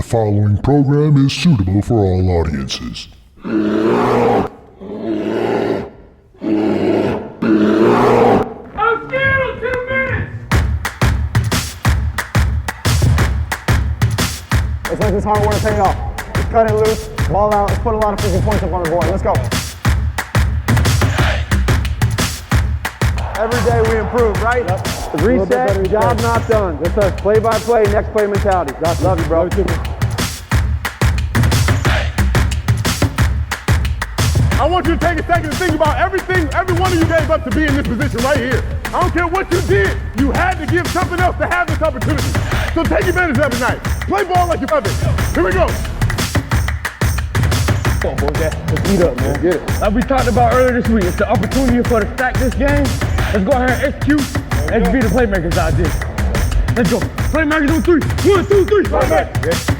following program is suitable for all audiences. I'm scared of 2 minutes! Let's let this hard work pay off. Let's cut it loose, ball out, let's put a lot of freaking points up on the board. Let's go. Every day we improve, right? Yep. Reset, job not done. Yes, sir. Play by play, next play mentality. Love you, bro. I want you to take a second to think about everything every one of you gave up to be in this position right here. I don't care what you did, you had to give something else to have this opportunity. So take advantage of it tonight. Play ball like you love it. Here we go. Come on, boys. Let's eat up, man. Get it. Like we talked about earlier this week, it's the opportunity for us to stack this game. Let's go ahead and execute and be the playmakers out there. Let's go. Playmakers on 3. 1, 2, 3. Playmakers. Yeah.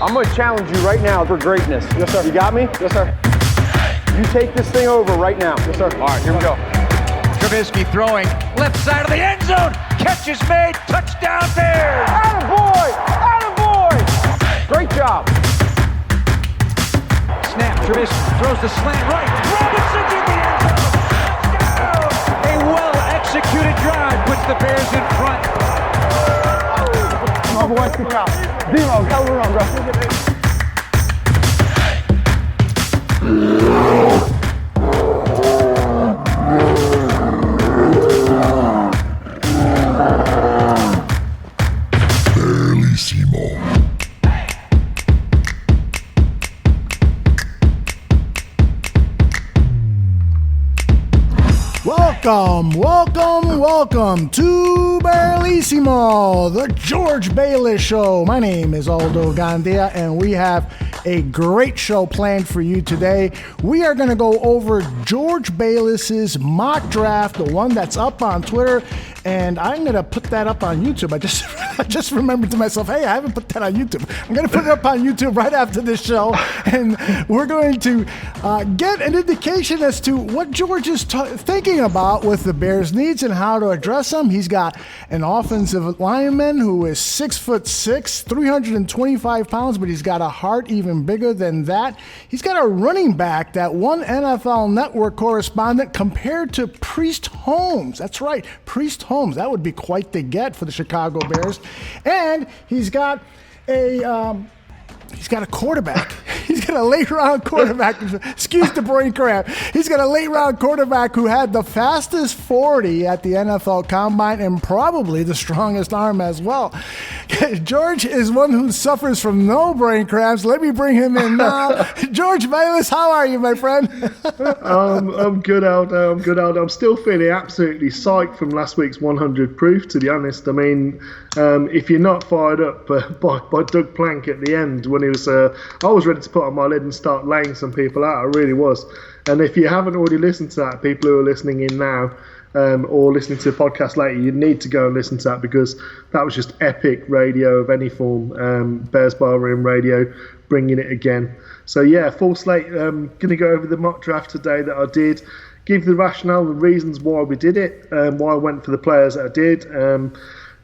I'm going to challenge you right now for greatness. Yes, sir. You got me? Yes, sir. You take this thing over right now. Yes, sir. All right, here we go. Trubisky throwing left side of the end zone. Catch is made. Touchdown Bears. Attaboy! Attaboy! Great job. Snap. Trubisky throws the slant right. Robinson's in the end zone. Touchdown. A well-executed drive puts the Bears in front. Come on, boys. Good job. Demo, hell of a run, bro. Bearlissimo. Welcome to Bearlissimo, the George Bayliss Show. My name is Aldo Gandia, and we have a great show planned for you today. We are going to go over George Bayliss's mock draft, the one that's up on Twitter, and I'm going to put that up on YouTube. I just remembered to myself, hey, I haven't put that on YouTube. I'm going to put it up on YouTube right after this show, and we're going to get an indication as to what George is thinking about with the Bears' needs and how to address them. He's got an offensive lineman who is 6'6", 325 pounds, but he's got a heart even bigger than that. He's got a running back that one NFL Network correspondent compared to Priest Holmes. That's right, Priest Holmes. That would be quite the get for the Chicago Bears. And he's got a quarterback. He's got a late-round quarterback. Excuse the brain cramp. He's got a late-round quarterback who had the fastest 40 at the NFL Combine and probably the strongest arm as well. George is one who suffers from no brain cramps. Let me bring him in now. George Bayliss, how are you, my friend? I'm good, Aldo. I'm still feeling absolutely psyched from last week's 100 proof, to be honest. I mean, if you're not fired up by Doug Plank at the end when he was, I was ready to put on my lid and start laying some people out. I really was. And if you haven't already listened to that, people who are listening in now or listening to the podcast later, you need to go and listen to that because that was just epic radio of any form. Bears Barroom Radio, bringing it again. So yeah, full slate. Going to go over the mock draft today that I did, give the rationale and reasons why we did it, why I went for the players that I did.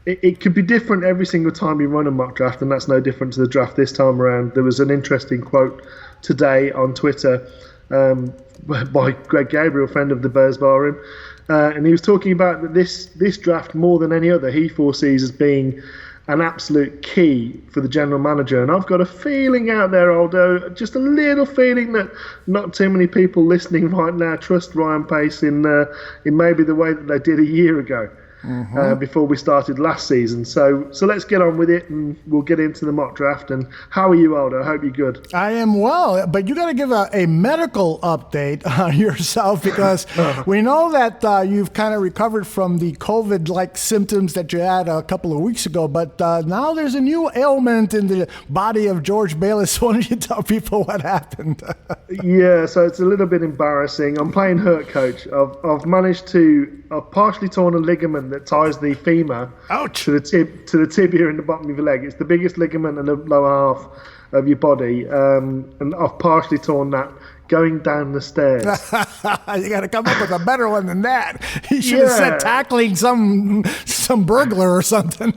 It could be different every single time you run a mock draft, and that's no different to the draft this time around. There was an interesting quote today on Twitter by Greg Gabriel, friend of the Bears Barroom, and he was talking about that this draft, more than any other, he foresees as being an absolute key for the general manager. And I've got a feeling out there, Aldo, just a little feeling that not too many people listening right now trust Ryan Pace in maybe the way that they did a year ago. Before we started last season. So let's get on with it and we'll get into the mock draft. And how are you, Aldo? I hope you're good. I am well, but you got to give a medical update on yourself because we know that you've kind of recovered from the COVID-like symptoms that you had a couple of weeks ago, but now there's a new ailment in the body of George Bayliss. Why don't you tell people what happened? Yeah, so it's a little bit embarrassing. I'm playing hurt, coach. I've managed to... I've partially torn a ligament that ties the femur Ouch. to the tibia in the bottom of your leg. It's the biggest ligament in the lower half of your body, and I've partially torn that going down the stairs. You got to come up with a better one than that. You should have said tackling some burglar or something.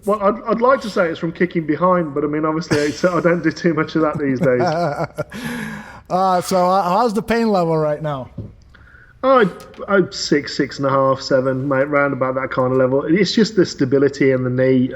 Well, I'd like to say it's from kicking behind, but I mean, obviously, I don't do too much of that these days. So how's the pain level right now? I'm 6, 6.5, 7, mate, round about that kind of level. It's just the stability in the knee.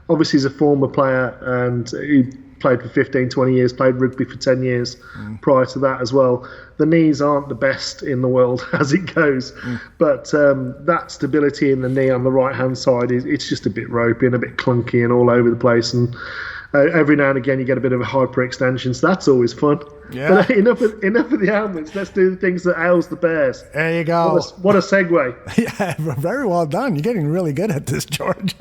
Obviously, he's a former player and he played for 15, 20 years, played rugby for 10 years prior to that as well. The knees aren't the best in the world as it goes, but that stability in the knee on the right-hand side, it's just a bit ropey and a bit clunky and all over the place. And every now and again, you get a bit of a hyperextension, so that's always fun. Yeah. But enough of the helmets. Let's do the things that ails the Bears. There you go. What a segue. Yeah, very well done. You're getting really good at this, George.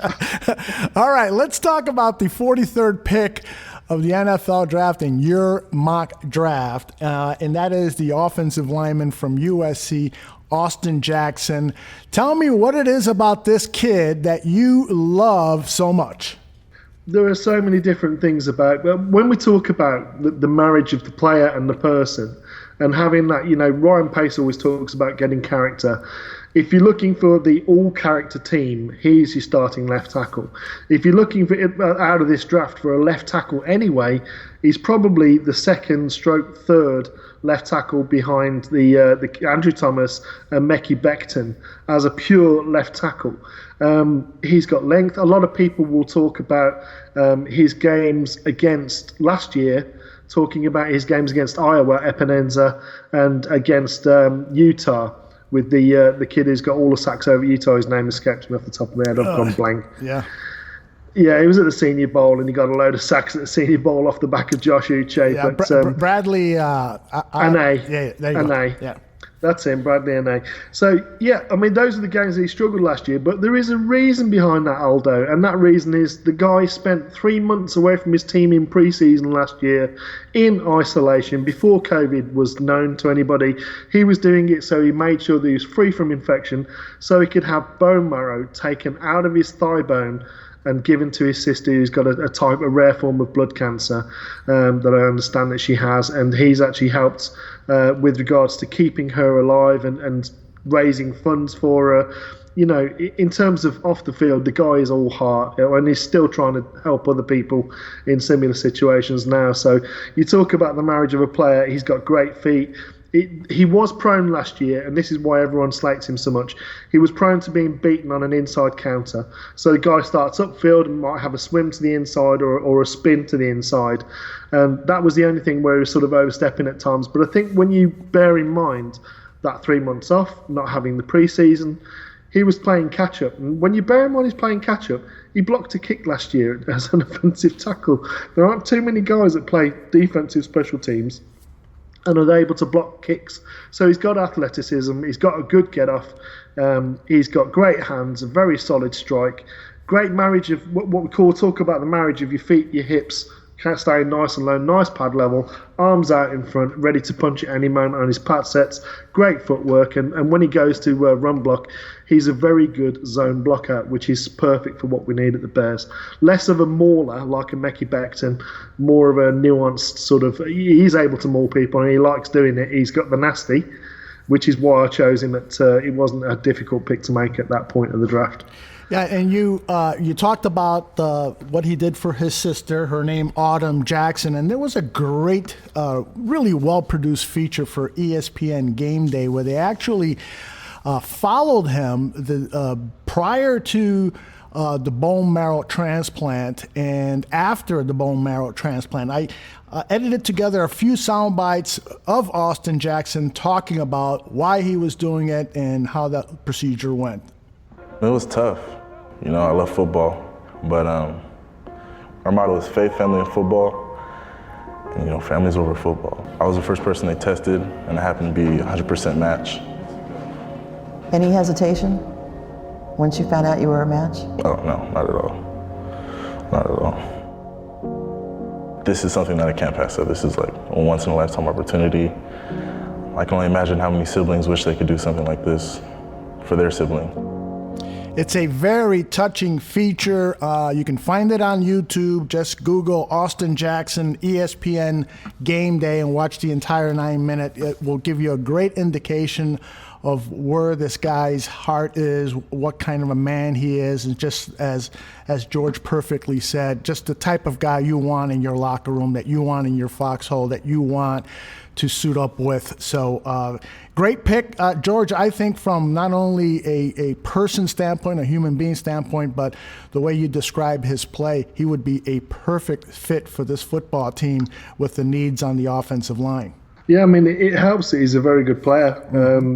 All right, let's talk about the 43rd pick of the NFL draft in your mock draft, and that is the offensive lineman from USC, Austin Jackson. Tell me what it is about this kid that you love so much. There are so many different things about, but when we talk about the marriage of the player and the person and having that, Ryan Pace always talks about getting character. If you're looking for the all-character team, he's your starting left tackle. If you're looking for out of this draft for a left tackle anyway, he's probably the third left tackle behind the Andrew Thomas and Mekhi Becton as a pure left tackle. He's got length. A lot of people will talk about his games against last year, talking about his games against Iowa, Epinenza, and against Utah. With the kid who's got all the sacks over Utah, his name escapes me off the top of my head. I've gone blank. Yeah. Yeah, he was at the Senior Bowl and he got a load of sacks at the Senior Bowl off the back of Josh Uche. Yeah, but Bradley. Ane. Yeah, there you go. Ane. Yeah. That's him, Bradley Ane. So, yeah, I mean, those are the games that he struggled last year, but there is a reason behind that, Aldo, and that reason is the guy spent 3 months away from his team in pre-season last year in isolation before COVID was known to anybody. He was doing it so he made sure that he was free from infection so he could have bone marrow taken out of his thigh bone and given to his sister who's got a rare form of blood cancer that I understand that she has, and he's actually helped with regards to keeping her alive and raising funds for her. In terms of off the field, the guy is all heart, and he's still trying to help other people in similar situations now. So you talk about the marriage of a player, he's got great feet. He was prone last year, and this is why everyone slates him so much. He was prone to being beaten on an inside counter. So the guy starts upfield and might have a swim to the inside or a spin to the inside. And that was the only thing where he was sort of overstepping at times. But I think when you bear in mind that 3 months off, not having the preseason, he was playing catch-up. And when you bear in mind he's playing catch-up, he blocked a kick last year as an offensive tackle. There aren't too many guys that play defensive special teams and are able to block kicks. So he's got athleticism, he's got a good get-off, he's got great hands, a very solid strike, great marriage of what we talk about the marriage of your feet, your hips, staying nice and low, nice pad level, arms out in front, ready to punch at any moment on his pad sets, great footwork, and when he goes to run block, he's a very good zone blocker, which is perfect for what we need at the Bears. Less of a mauler like a Mekhi Becton, more of a nuanced sort of, he's able to maul people and he likes doing it. He's got the nasty, which is why I chose him it wasn't a difficult pick to make at that point of the draft. Yeah, and you talked about what he did for his sister, her name Autumn Jackson, and there was a great, really well-produced feature for ESPN Game Day where they actually followed him prior to the bone marrow transplant and after the bone marrow transplant. I edited together a few sound bites of Austin Jackson talking about why he was doing it and how that procedure went. It was tough. I love football, but our motto is faith, family, and football. And, family's over football. I was the first person they tested, and I happened to be 100% match. Any hesitation once you found out you were a match? Oh, no, not at all. Not at all. This is something that I can't pass up. This is like a once-in-a-lifetime opportunity. I can only imagine how many siblings wish they could do something like this for their sibling. It's a very touching feature. You can find it on YouTube. Just Google Austin Jackson ESPN Game Day and watch the entire 9-minute. It will give you a great indication of where this guy's heart is, what kind of a man he is, and just as George perfectly said, just the type of guy you want in your locker room, that you want in your foxhole, that you want to suit up with. So great pick, George. I think from not only a person standpoint, a human being standpoint, but the way you describe his play, he would be a perfect fit for this football team with the needs on the offensive line. Yeah, I mean, it helps that he's a very good player.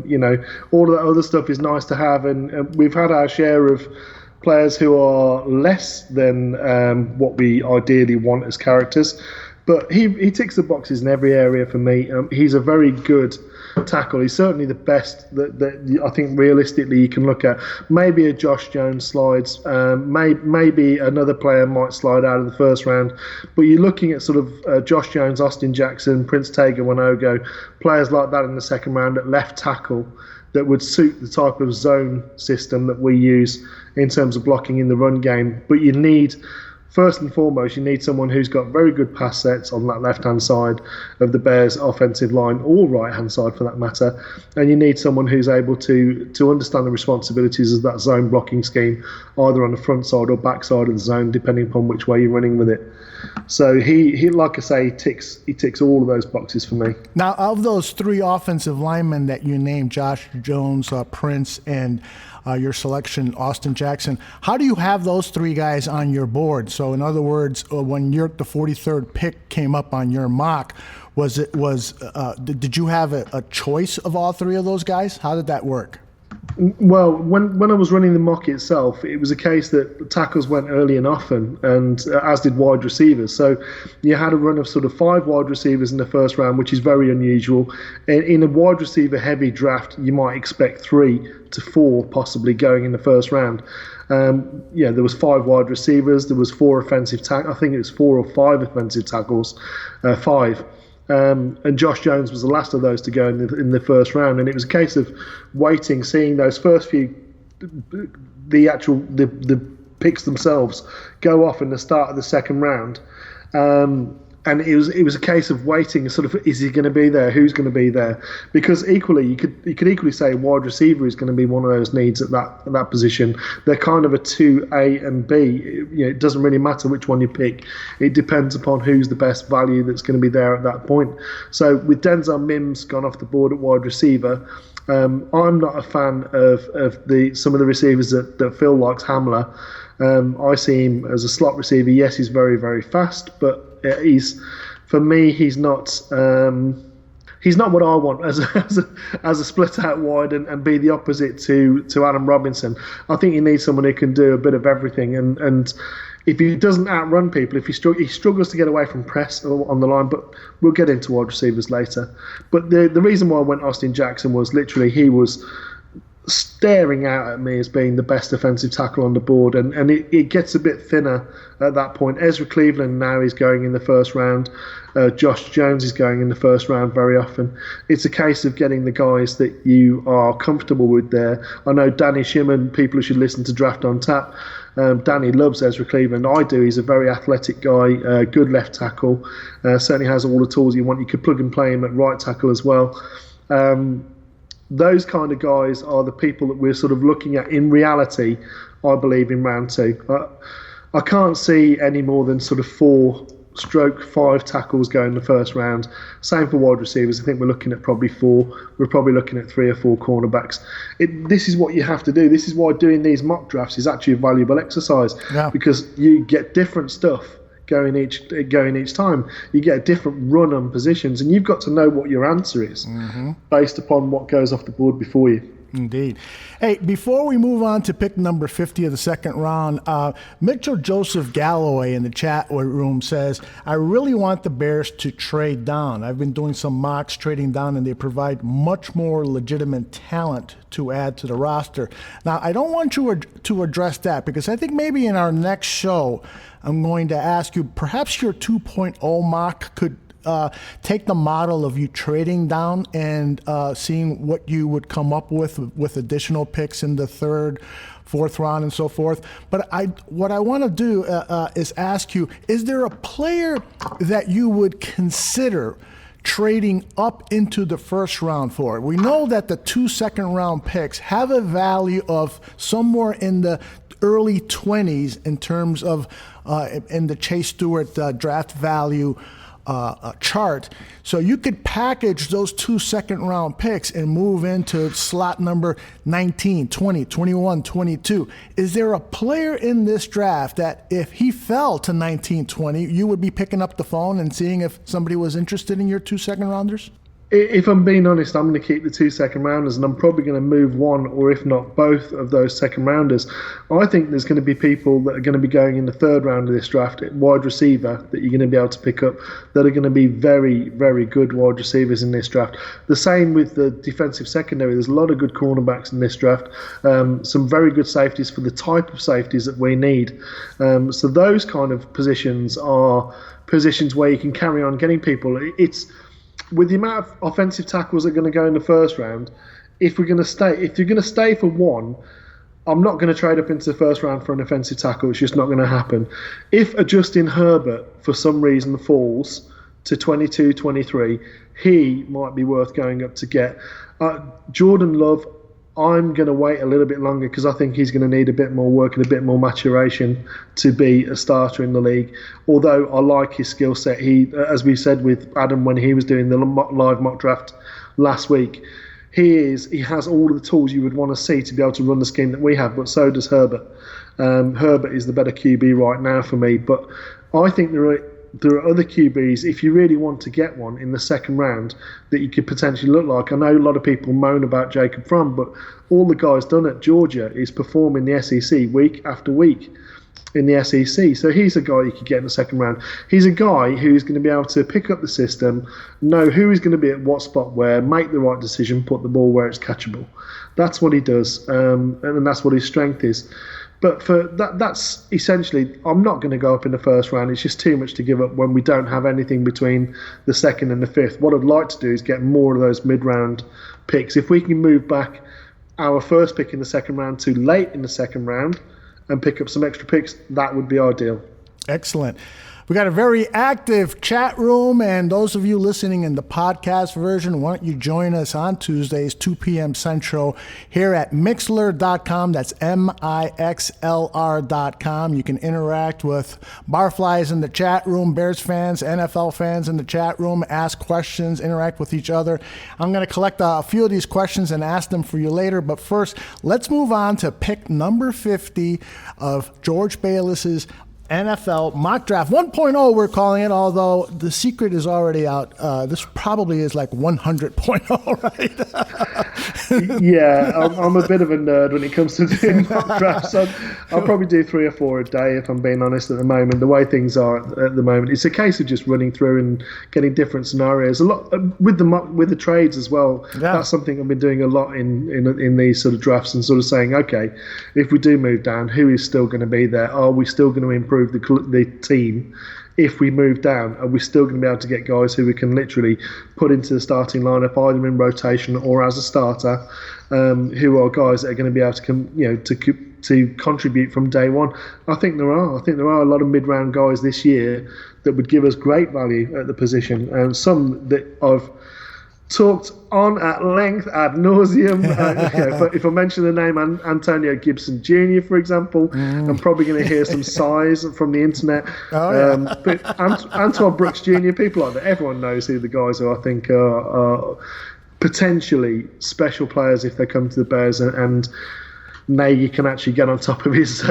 You know, all of that other stuff is nice to have, and we've had our share of players who are less than what we ideally want as characters. But he ticks the boxes in every area for me. He's a very good tackle. He's certainly the best that I think realistically you can look at. Maybe a Josh Jones slides. Maybe another player might slide out of the first round. But you're looking at sort of Josh Jones, Austin Jackson, Prince Tega Wanogo, players like that in the second round at left tackle that would suit the type of zone system that we use in terms of blocking in the run game. But you need... First and foremost, you need someone who's got very good pass sets on that left-hand side of the Bears' offensive line, or right-hand side for that matter, and you need someone who's able to understand the responsibilities of that zone blocking scheme, either on the front side or back side of the zone, depending upon which way you're running with it. So he like I say, he ticks all of those boxes for me. Now, of those three offensive linemen that you named, Josh Jones, Prince, and your selection, Austin Jackson, how do you have those three guys on your board? So in other words, when the 43rd pick came up on your mock, did you have a choice of all three of those guys? How did that work? Well, when I was running the mock itself, it was a case that tackles went early and often, and as did wide receivers. So you had a run of sort of 5 wide receivers in the first round, which is very unusual. In a wide receiver heavy draft, you might expect 3 to 4 possibly going in the first round. There was 5 wide receivers, there was 4 offensive tackles. I think it was 4 or 5 offensive tackles, 5. And Josh Jones was the last of those to go in the first round, and it was a case of waiting, seeing those first few, the picks themselves go off in the start of the second round, and it was a case of waiting. Sort of, is he going to be there? Who's going to be there? Because equally, you could equally say wide receiver is going to be one of those needs at that position. They're kind of a 2A and B. It doesn't really matter which one you pick. It depends upon who's the best value that's going to be there at that point. So with Denzel Mims gone off the board at wide receiver, I'm not a fan of some of the receivers that Phil likes. Hamler. I see him as a slot receiver. Yes, he's very, very fast, but he's not what I want as a split out wide and be the opposite to Adam Robinson. I think you need someone who can do a bit of everything, and if he doesn't outrun people, if he struggles to get away from press on the line, but we'll get into wide receivers later. But the reason why I went Austin Jackson was literally he was staring out at me as being the best offensive tackle on the board, and it gets a bit thinner at that point. Ezra Cleveland now is going in the first round. Josh Jones is going in the first round very often. It's a case of getting the guys that you are comfortable with there. I know Danny Shimon, people who should listen to Draft on Tap, Danny loves Ezra Cleveland. I do. He's a very athletic guy, good left tackle, certainly has all the tools you want. You could plug and play him at right tackle as well. Those kind of guys are the people that we're sort of looking at in reality, I believe, in round 2. I can't see any more than sort of 4/5 tackles going in the first round. Same for wide receivers. I think we're looking at probably 4. We're probably looking at 3 or 4 cornerbacks. This is what you have to do. This is why doing these mock drafts is actually a valuable exercise, because you get different stuff going each time. You get a different run on positions, and you've got to know what your answer is based upon what goes off the board before you. Indeed. Hey, before we move on to pick number 50 of the second round, Mitchell Joseph Galloway in the chat room says, I really want the Bears to trade down. I've been doing some mocks trading down, and they provide much more legitimate talent to add to the roster. Now, I don't want you to address that, because I think maybe in our next show, I'm going to ask you, perhaps your 2.0 mock could take the model of you trading down and seeing what you would come up with additional picks in the third, fourth round and so forth. But what I want to do is ask you, is there a player that you would consider trading up into the first round for? We know that the 2 second-round picks have a value of somewhere in the early 20s in terms of in the Chase Stewart draft value chart. So you could package those 2 second-round picks and move into slot number 19, 20, 21, 22. Is there a player in this draft that if he fell to 19, 20, you would be picking up the phone and seeing if somebody was interested in your 2 second-rounders? If I'm being honest, I'm going to keep the 2 second-rounders, and I'm probably going to move one or if not both of those second-rounders. I think there's going to be people that are going to be going in the third round of this draft at wide receiver that you're going to be able to pick up that are going to be very, very good wide receivers in this draft. The same with the defensive secondary. There's a lot of good cornerbacks in this draft, some very good safeties for the type of safeties that we need. So those kind of positions are positions where you can carry on getting people. It's with the amount of offensive tackles that are going to go in the first round, if you're going to stay for one, I'm not going to trade up into the first round for an offensive tackle. It's just not going to happen. If a Justin Herbert, for some reason, falls to 22, 23, he might be worth going up to get. Jordan Love, I'm going to wait a little bit longer because I think he's going to need a bit more work and a bit more maturation to be a starter in the league. Although I like his skill set. He, as we said with Adam when he was doing the live mock draft last week, he has all of the tools you would want to see to be able to run the scheme that we have, but so does Herbert. Herbert is the better QB right now for me, but I think there are other QBs, if you really want to get one in the second round, that you could potentially look like. I know a lot of people moan about Jacob Fromm, but all the guy's done at Georgia is perform in the SEC week after week in the SEC. So he's a guy you could get in the second round. He's a guy who's going to be able to pick up the system, know who is going to be at what spot where, make the right decision, put the ball where it's catchable. That's what he does, and that's what his strength is. But for that's essentially, I'm not going to go up in the first round. It's just too much to give up when we don't have anything between the second and the fifth. What I'd like to do is get more of those mid-round picks. If we can move back our first pick in the second round to late in the second round and pick up some extra picks, that would be ideal. Excellent. We got a very active chat room, and those of you listening in the podcast version, why don't you join us on Tuesdays, 2 p.m. Central, here at Mixlr.com. That's Mixlr.com. You can interact with Barflies in the chat room, Bears fans, NFL fans in the chat room, ask questions, interact with each other. I'm going to collect a few of these questions and ask them for you later, but first, let's move on to pick number 50 of George Bayliss's NFL mock draft 1.0, we're calling it, although the secret is already out. This probably is like 100.0, right? Yeah, I'm a bit of a nerd when it comes to doing mock drafts. I'll probably do 3 or 4 a day, if I'm being honest, at the moment. The way things are at the moment, it's a case of just running through and getting different scenarios. A lot with the trades as well. Yeah. That's something I've been doing a lot in these sort of drafts, and sort of saying, okay, if we do move down, who is still going to be there? Are we still going to improve the team? If we move down, are we still going to be able to get guys who we can literally put into the starting lineup, either in rotation or as a starter, who are guys that are going to be able to contribute from day one? I think there are a lot of mid-round guys this year that would give us great value at the position, and some that I've talked on at length ad nauseum. If I mention the name Antonio Gibson Jr., for example, I'm probably going to hear some sighs from the internet. But Antoine Brooks Jr., people like that, everyone knows who the guys who I think are potentially special players if they come to the Bears, and Nagy can actually get on top of his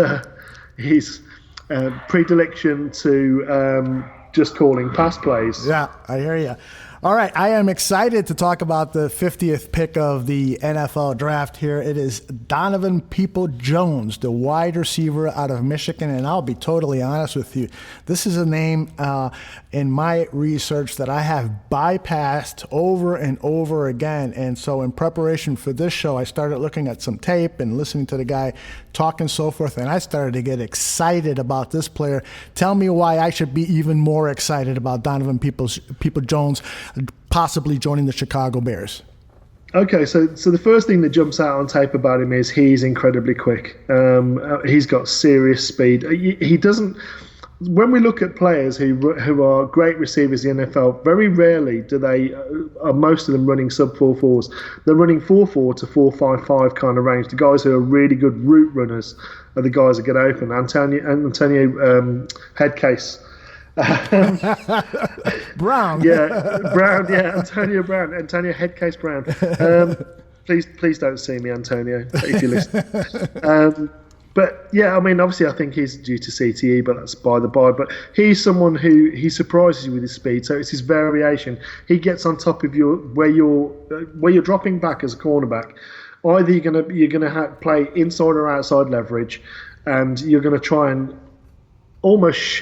predilection to just calling pass plays. Yeah, I hear you. All right, I am excited to talk about the 50th pick of the NFL draft here. It is Donovan Peoples-Jones, the wide receiver out of Michigan, and I'll be totally honest with you. This is a name in my research that I have bypassed over and over again. And so in preparation for this show, I started looking at some tape and listening to the guy talk and so forth, and I started to get excited about this player. Tell me why I should be even more excited about Donovan Peoples-Jones possibly joining the Chicago Bears. Okay, so the first thing that jumps out on tape about him is he's incredibly quick. He's got serious speed. He doesn't. When we look at players who are great receivers in the NFL, very rarely are most of them running sub 4.4s. They're running 4.4 to 4.55 kind of range. The guys who are really good route runners are the guys that get open. Antonio Headcase. Brown. Antonio Headcase Brown. Please don't see me, Antonio, if you listen. But yeah, I mean, obviously, I think he's due to CTE, but that's by the by. But he's someone he surprises you with his speed. So it's his variation. He gets on top of where you're dropping back as a cornerback. Either you're gonna play inside or outside leverage, and you're gonna try and almost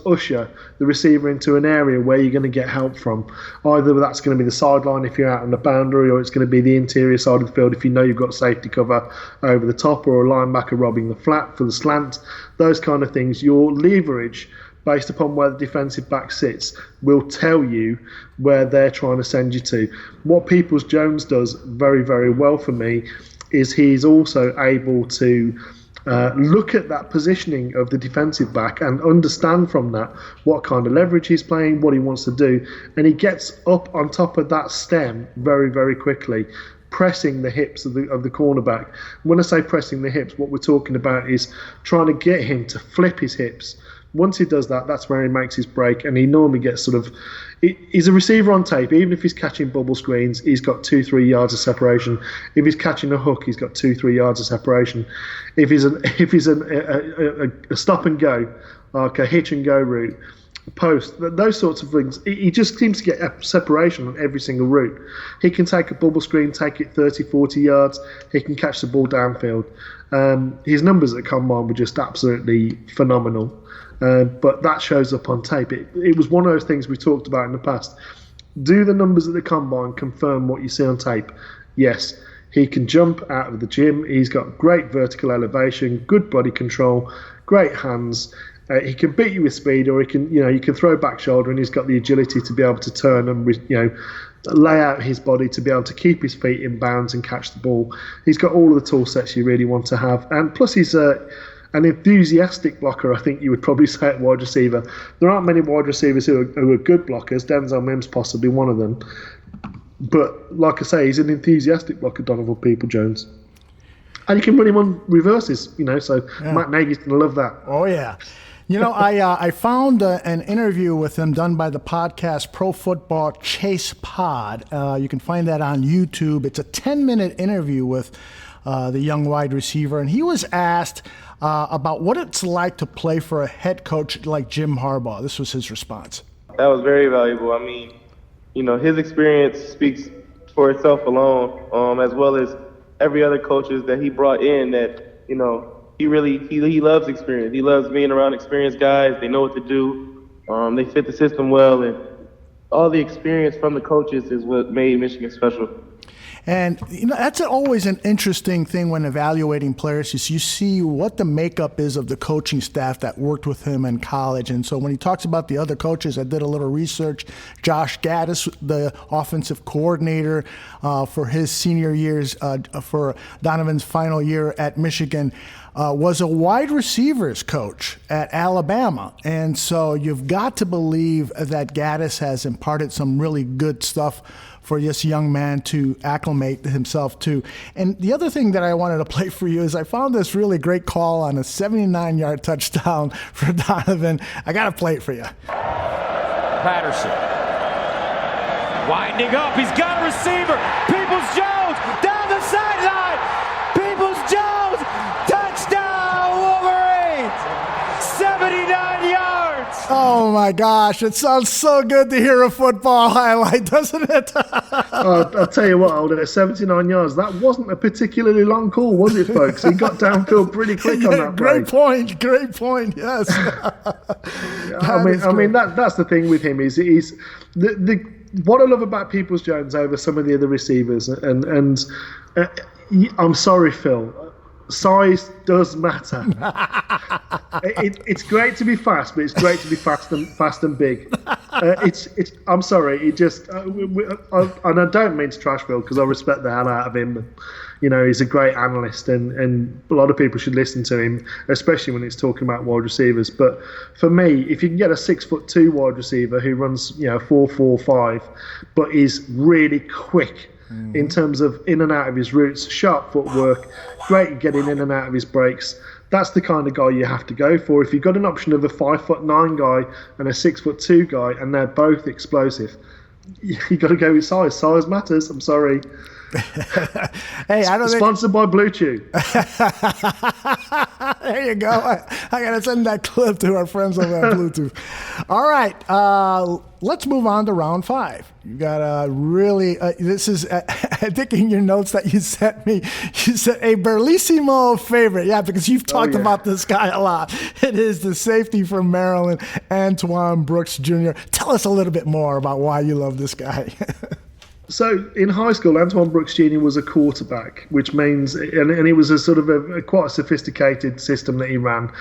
usher the receiver into an area where you're going to get help from. Either that's going to be the sideline if you're out on the boundary, or it's going to be the interior side of the field if you know you've got safety cover over the top, or a linebacker robbing the flat for the slant. Those kind of things. Your leverage, based upon where the defensive back sits, will tell you where they're trying to send you to. What Peoples-Jones does very, very well for me is he's also able to look at that positioning of the defensive back and understand from that what kind of leverage he's playing, what he wants to do, and he gets up on top of that stem very, very quickly, pressing the hips of the cornerback. When I say pressing the hips, what we're talking about is trying to get him to flip his hips. Once he does that, that's where he makes his break, and he normally gets he's a receiver on tape. Even if he's catching bubble screens, he's got 2-3 yards of separation. If he's catching a hook, he's got 2-3 yards of separation. If he's a stop and go, like a hitch and go route, post, those sorts of things, he just seems to get a separation on every single route. He can take a bubble screen, take it 30-40 yards. He can catch the ball downfield. His numbers at combine were just absolutely phenomenal. But that shows up on tape. It was one of those things we talked about in the past. Do the numbers at the combine confirm what you see on tape? Yes. He can jump out of the gym. He's got great vertical elevation, good body control, great hands. He can beat you with speed, or he can, you can throw back shoulder, and he's got the agility to be able to turn and, lay out his body to be able to keep his feet in bounds and catch the ball. He's got all of the tool sets you really want to have, and plus he's an enthusiastic blocker, I think you would probably say at wide receiver. There aren't many wide receivers who are good blockers. Denzel Mims possibly one of them. But like I say, he's an enthusiastic blocker, Donovan Peoples-Jones. And you can run him on reverses, so yeah. Matt Nagy's going to love that. Oh, yeah. I found an interview with him done by the podcast Pro Football Chase Pod. You can find that on YouTube. It's a 10-minute interview with the young wide receiver, and he was asked about what it's like to play for a head coach like Jim Harbaugh. This was his response. That was very valuable. I mean, his experience speaks for itself alone, as well as every other coaches that he brought in that, he loves experience. He loves being around experienced guys. They know what to do. They fit the system well, and all the experience from the coaches is what made Michigan special. And that's always an interesting thing when evaluating players, is you see what the makeup is of the coaching staff that worked with him in college. And so when he talks about the other coaches, I did a little research. Josh Gaddis, the offensive coordinator for his senior years, for Donovan's final year at Michigan, was a wide receivers coach at Alabama. And so you've got to believe that Gaddis has imparted some really good stuff for this young man to acclimate himself to. And the other thing that I wanted to play for you is I found this really great call on a 79-yard touchdown for Donovan. I got to play it for you. Patterson winding up. He's got a receiver. Peoples-Jones down the sideline. Peoples-Jones, touchdown Wolverines. 79 yards. Oh my gosh, it sounds so good to hear a football highlight, doesn't it? I'll tell you what, Aldo, 79 yards, that wasn't a particularly long call, was it, folks? He got downfield pretty quick on that play. Great point, yes. I mean that's the thing with him, is what I love about Peoples-Jones over some of the other receivers, and I'm sorry, Phil, size does matter. It's great to be fast, but it's great to be fast and big. I'm sorry. It just, and I don't mean to trash Phil, because I respect the hell out of him. You know, he's a great analyst, and a lot of people should listen to him, especially when it's talking about wide receivers. But for me, if you can get a 6'2" wide receiver who runs 4.45, but is really quick in terms of in and out of his routes, sharp footwork, great at getting in and out of his breaks, that's the kind of guy you have to go for. If you've got an option of a 5'9" guy and a 6'2" guy, and they're both explosive, you got to go with size. Size matters. I'm sorry. Hey, I don't sponsored by Blue Chew. There you go. I gotta send that clip to our friends over at Bluetooth. All right, let's move on to round 5. You got a really. This is I think in your notes that you sent me. You said a Bearlissimo favorite, yeah, because you've talked about this guy a lot. It is the safety from Maryland, Antoine Brooks Jr. Tell us a little bit more about why you love this guy. So in high school, Antoine Brooks Jr. was a quarterback, which means, and it was a sort of quite a sophisticated system that he ran.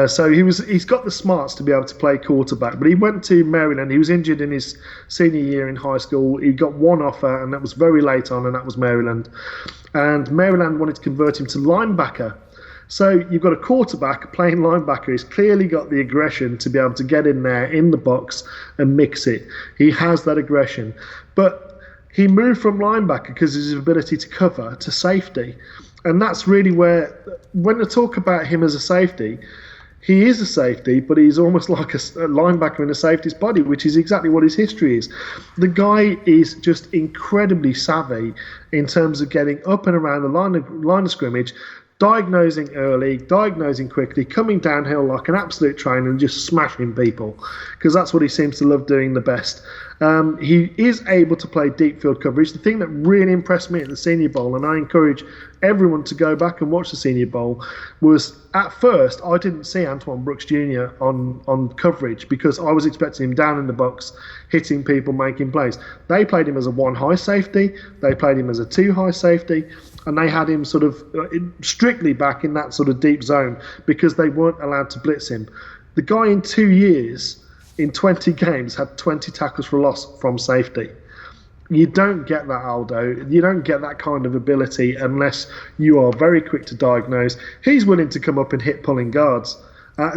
So he's got the smarts to be able to play quarterback. But he went to Maryland. He was injured in his senior year in high school. He got one offer, and that was very late on, and that was Maryland. And Maryland wanted to convert him to linebacker. So you've got a quarterback playing linebacker. He's clearly got the aggression to be able to get in there in the box and mix it. He has that aggression. But he moved from linebacker because of his ability to cover to safety. And that's really where, when I talk about him as a safety, he is a safety, but he's almost like a linebacker in a safety's body, which is exactly what his history is. The guy is just incredibly savvy in terms of getting up and around the line of scrimmage, diagnosing early, diagnosing quickly, coming downhill like an absolute train and just smashing people, because that's what he seems to love doing the best. He is able to play deep field coverage. The thing that really impressed me at the Senior Bowl, and I encourage everyone to go back and watch the Senior Bowl, was at first I didn't see Antoine Brooks Jr. on coverage because I was expecting him down in the box, hitting people, making plays. They played him as a 1 high safety, they played him as a 2 high safety, and they had him sort of strictly back in that sort of deep zone because they weren't allowed to blitz him. The guy in 2 years, in 20 games, had 20 tackles for loss from safety. You don't get that, Aldo. You don't get that kind of ability unless you are very quick to diagnose. He's willing to come up and hit pulling guards.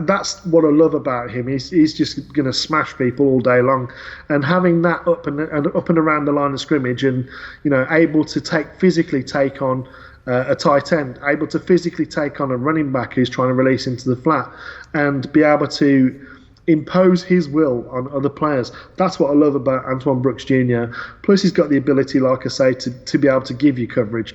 That's what I love about him. He's just going to smash people all day long, and having that up and around the line of scrimmage, and able to physically take on a tight end, able to physically take on a running back who's trying to release into the flat, and be able to impose his will on other players. That's what I love about Antoine Brooks Jr. Plus, he's got the ability, like I say, to be able to give you coverage.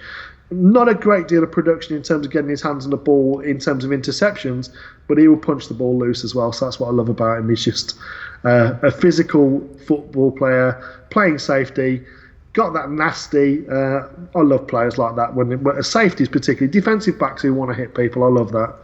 Not a great deal of production in terms of getting his hands on the ball, in terms of interceptions, but he will punch the ball loose as well. So that's what I love about him. He's just a physical football player, playing safety, got that nasty. I love players like that. When safeties, particularly defensive backs who want to hit people, I love that.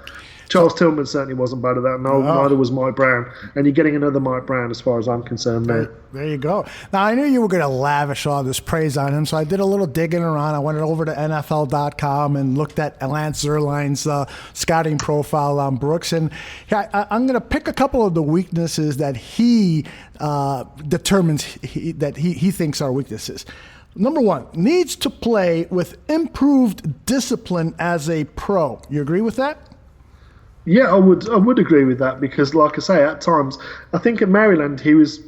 Charles Tillman certainly wasn't bad at that. No, neither was Mike Brown. And you're getting another Mike Brown as far as I'm concerned there. There you go. Now, I knew you were going to lavish all this praise on him, so I did a little digging around. I went over to NFL.com and looked at Lance Zierlein's scouting profile on Brooks. And I'm going to pick a couple of the weaknesses that he determines that he thinks are weaknesses. Number 1, needs to play with improved discipline as a pro. You agree with that? Yeah, I would agree with that because, like I say, at times, I think at Maryland, he was,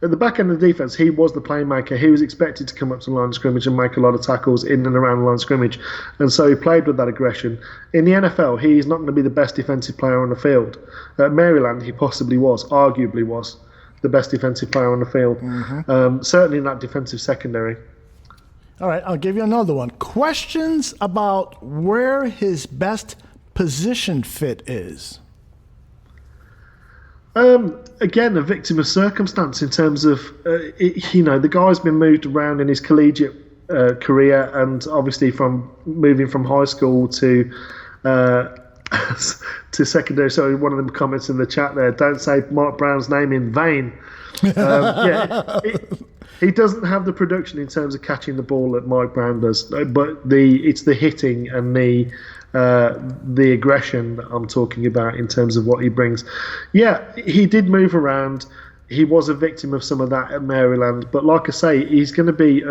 at the back end of the defense, he was the playmaker. He was expected to come up to the line of scrimmage and make a lot of tackles in and around the line of scrimmage. And so he played with that aggression. In the NFL, he's not going to be the best defensive player on the field. At Maryland, he possibly arguably was the best defensive player on the field. Mm-hmm. Certainly in that defensive secondary. All right, I'll give you another one. Questions about where his best position fit is. Again, a victim of circumstance in terms of, the guy's been moved around in his collegiate career, and obviously from moving from high school to secondary. So one of them comments in the chat there, don't say Mark Brown's name in vain. He doesn't have the production in terms of catching the ball that Mike Brown does, but it's the hitting and the aggression that I'm talking about in terms of what he brings. Yeah, he did move around. He was a victim of some of that at Maryland, but like I say, he's going to be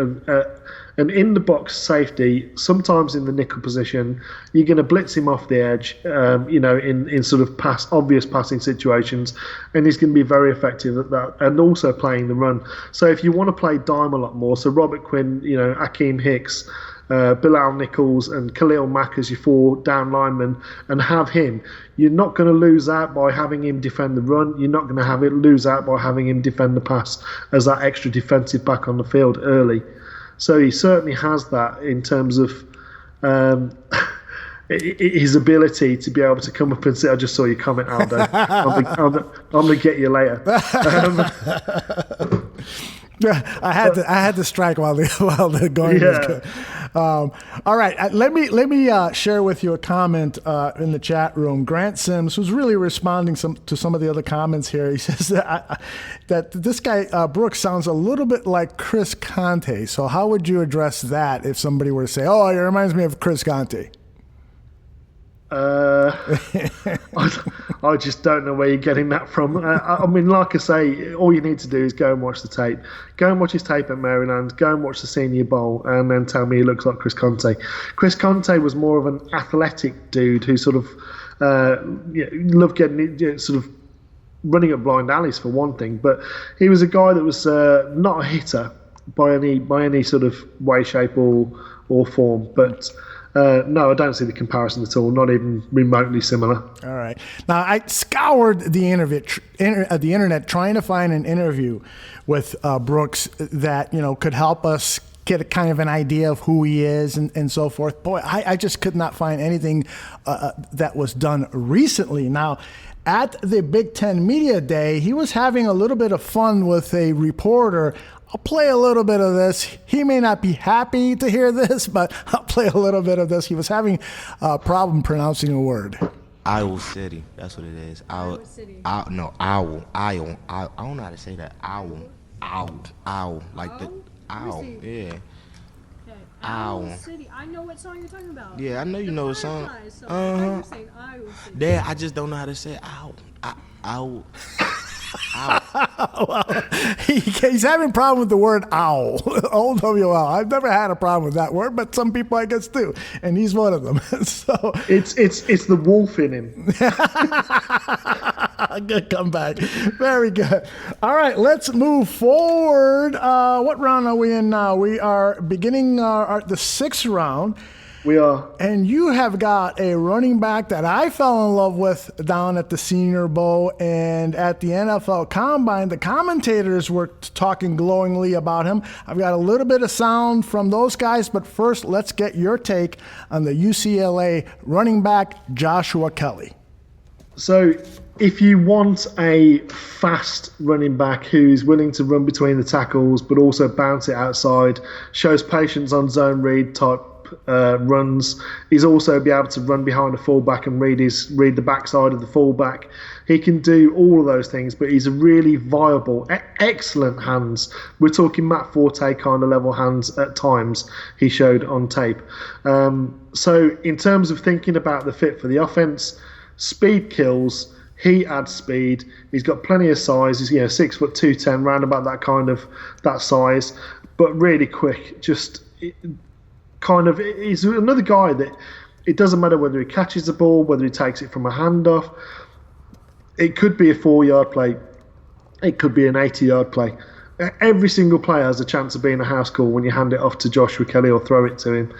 an in-the-box safety, sometimes in the nickel position. You're going to blitz him off the edge, in sort of obvious passing situations, and he's going to be very effective at that, and also playing the run. So if you want to play dime a lot more, so Robert Quinn, Akeem Hicks, Bilal Nichols and Khalil Mack as your 4 down linemen, and have him. You're not going to lose out by having him defend the run. You're not going to lose out by having him defend the pass as that extra defensive back on the field early. So he certainly has that in terms of his ability to be able to come up and say, I just saw your comment, Aldo. I'm going to get you later. I had to strike while the going was good. All right, let me share with you a comment in the chat room. Grant Sims, who's really responding to some of the other comments here, he says that this guy Brooks sounds a little bit like Chris Conte. So how would you address that if somebody were to say, "Oh, it reminds me of Chris Conte"? I just don't know where you're getting that from. I mean, like I say, all you need to do is go and watch the tape. Go and watch his tape at Maryland. Go and watch the Senior Bowl, and then tell me he looks like Chris Conte. Chris Conte was more of an athletic dude who sort of loved getting sort of running up blind alleys for one thing, but he was a guy that was not a hitter by any sort of way, shape, or form, but. No, I don't see the comparison at all, not even remotely similar. All right. Now, I scoured the internet trying to find an interview with Brooks that, could help us get a kind of an idea of who he is and so forth. Boy, I just could not find anything that was done recently. Now, at the Big Ten Media Day, he was having a little bit of fun with a reporter. I'll play a little bit of this. He may not be happy to hear this, but I'll play a little bit of this. He was having a problem pronouncing a word. Owl City. That's what it is. Owl City. Owl. I don't know how to say that. Owl. Like the owl. Yeah. Okay. Owl City. I know what song you're talking about. Yeah, I know you know what song. So you're saying Owl City. Dad, I just don't know how to say owl. Owl. Well, he's having a problem with the word owl. O-W-L. I've never had a problem with that word, but some people I guess do, and he's one of them. So it's the wolf in him. Good comeback. Very good. All right, let's move forward. What round are we in now? We are beginning the 6th round. We are. And you have got a running back that I fell in love with down at the Senior Bowl and at the NFL Combine. The commentators were talking glowingly about him. I've got a little bit of sound from those guys, but first, let's get your take on the UCLA running back, Joshua Kelly. So, if you want a fast running back who's willing to run between the tackles but also bounce it outside, shows patience on zone read type runs. He's also be able to run behind a fullback and read the backside of the fullback. He can do all of those things, but he's a really viable, excellent hands. We're talking Matt Forte kind of level hands at times he showed on tape. So in terms of thinking about the fit for the offense, speed kills. He adds speed. He's got plenty of size. He's 6 foot 210, round about that size, but really quick. He's another guy that it doesn't matter whether he catches the ball, whether he takes it from a handoff. It could be a 4-yard play. It could be an 80-yard play. every single player has a chance of being a house call when you hand it off to Joshua Kelly or throw it to him.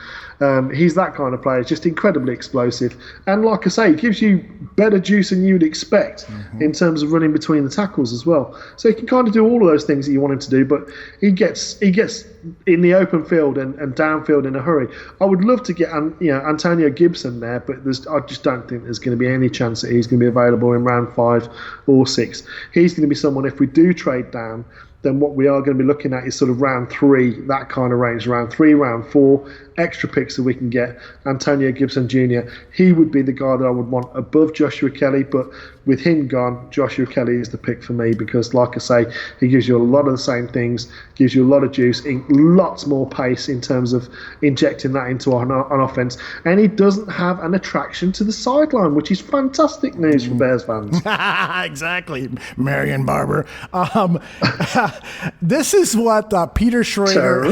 He's that kind of player. He's just incredibly explosive. And like I say, he gives you better juice than you'd expect in terms of running between the tackles as well. So he can kind of do all of those things that you want him to do, but he gets in the open field and downfield in a hurry. I would love to get Antonio Gibson there, but I just don't think there's going to be any chance that he's going to be available in round 5 or 6. He's going to be someone, if we do trade down, then what we are going to be looking at is sort of round 3, that kind of range, round 3, round 4, extra picks that we can get. Antonio Gibson Jr., he would be the guy that I would want above Joshua Kelly, but with him gone, Joshua Kelly is the pick for me because, like I say, he gives you a lot of the same things, gives you a lot of juice, lots more pace in terms of injecting that into an offense, and he doesn't have an attraction to the sideline, which is fantastic news for Bears fans. Exactly, Marion Barber. This is what Peter Schrager.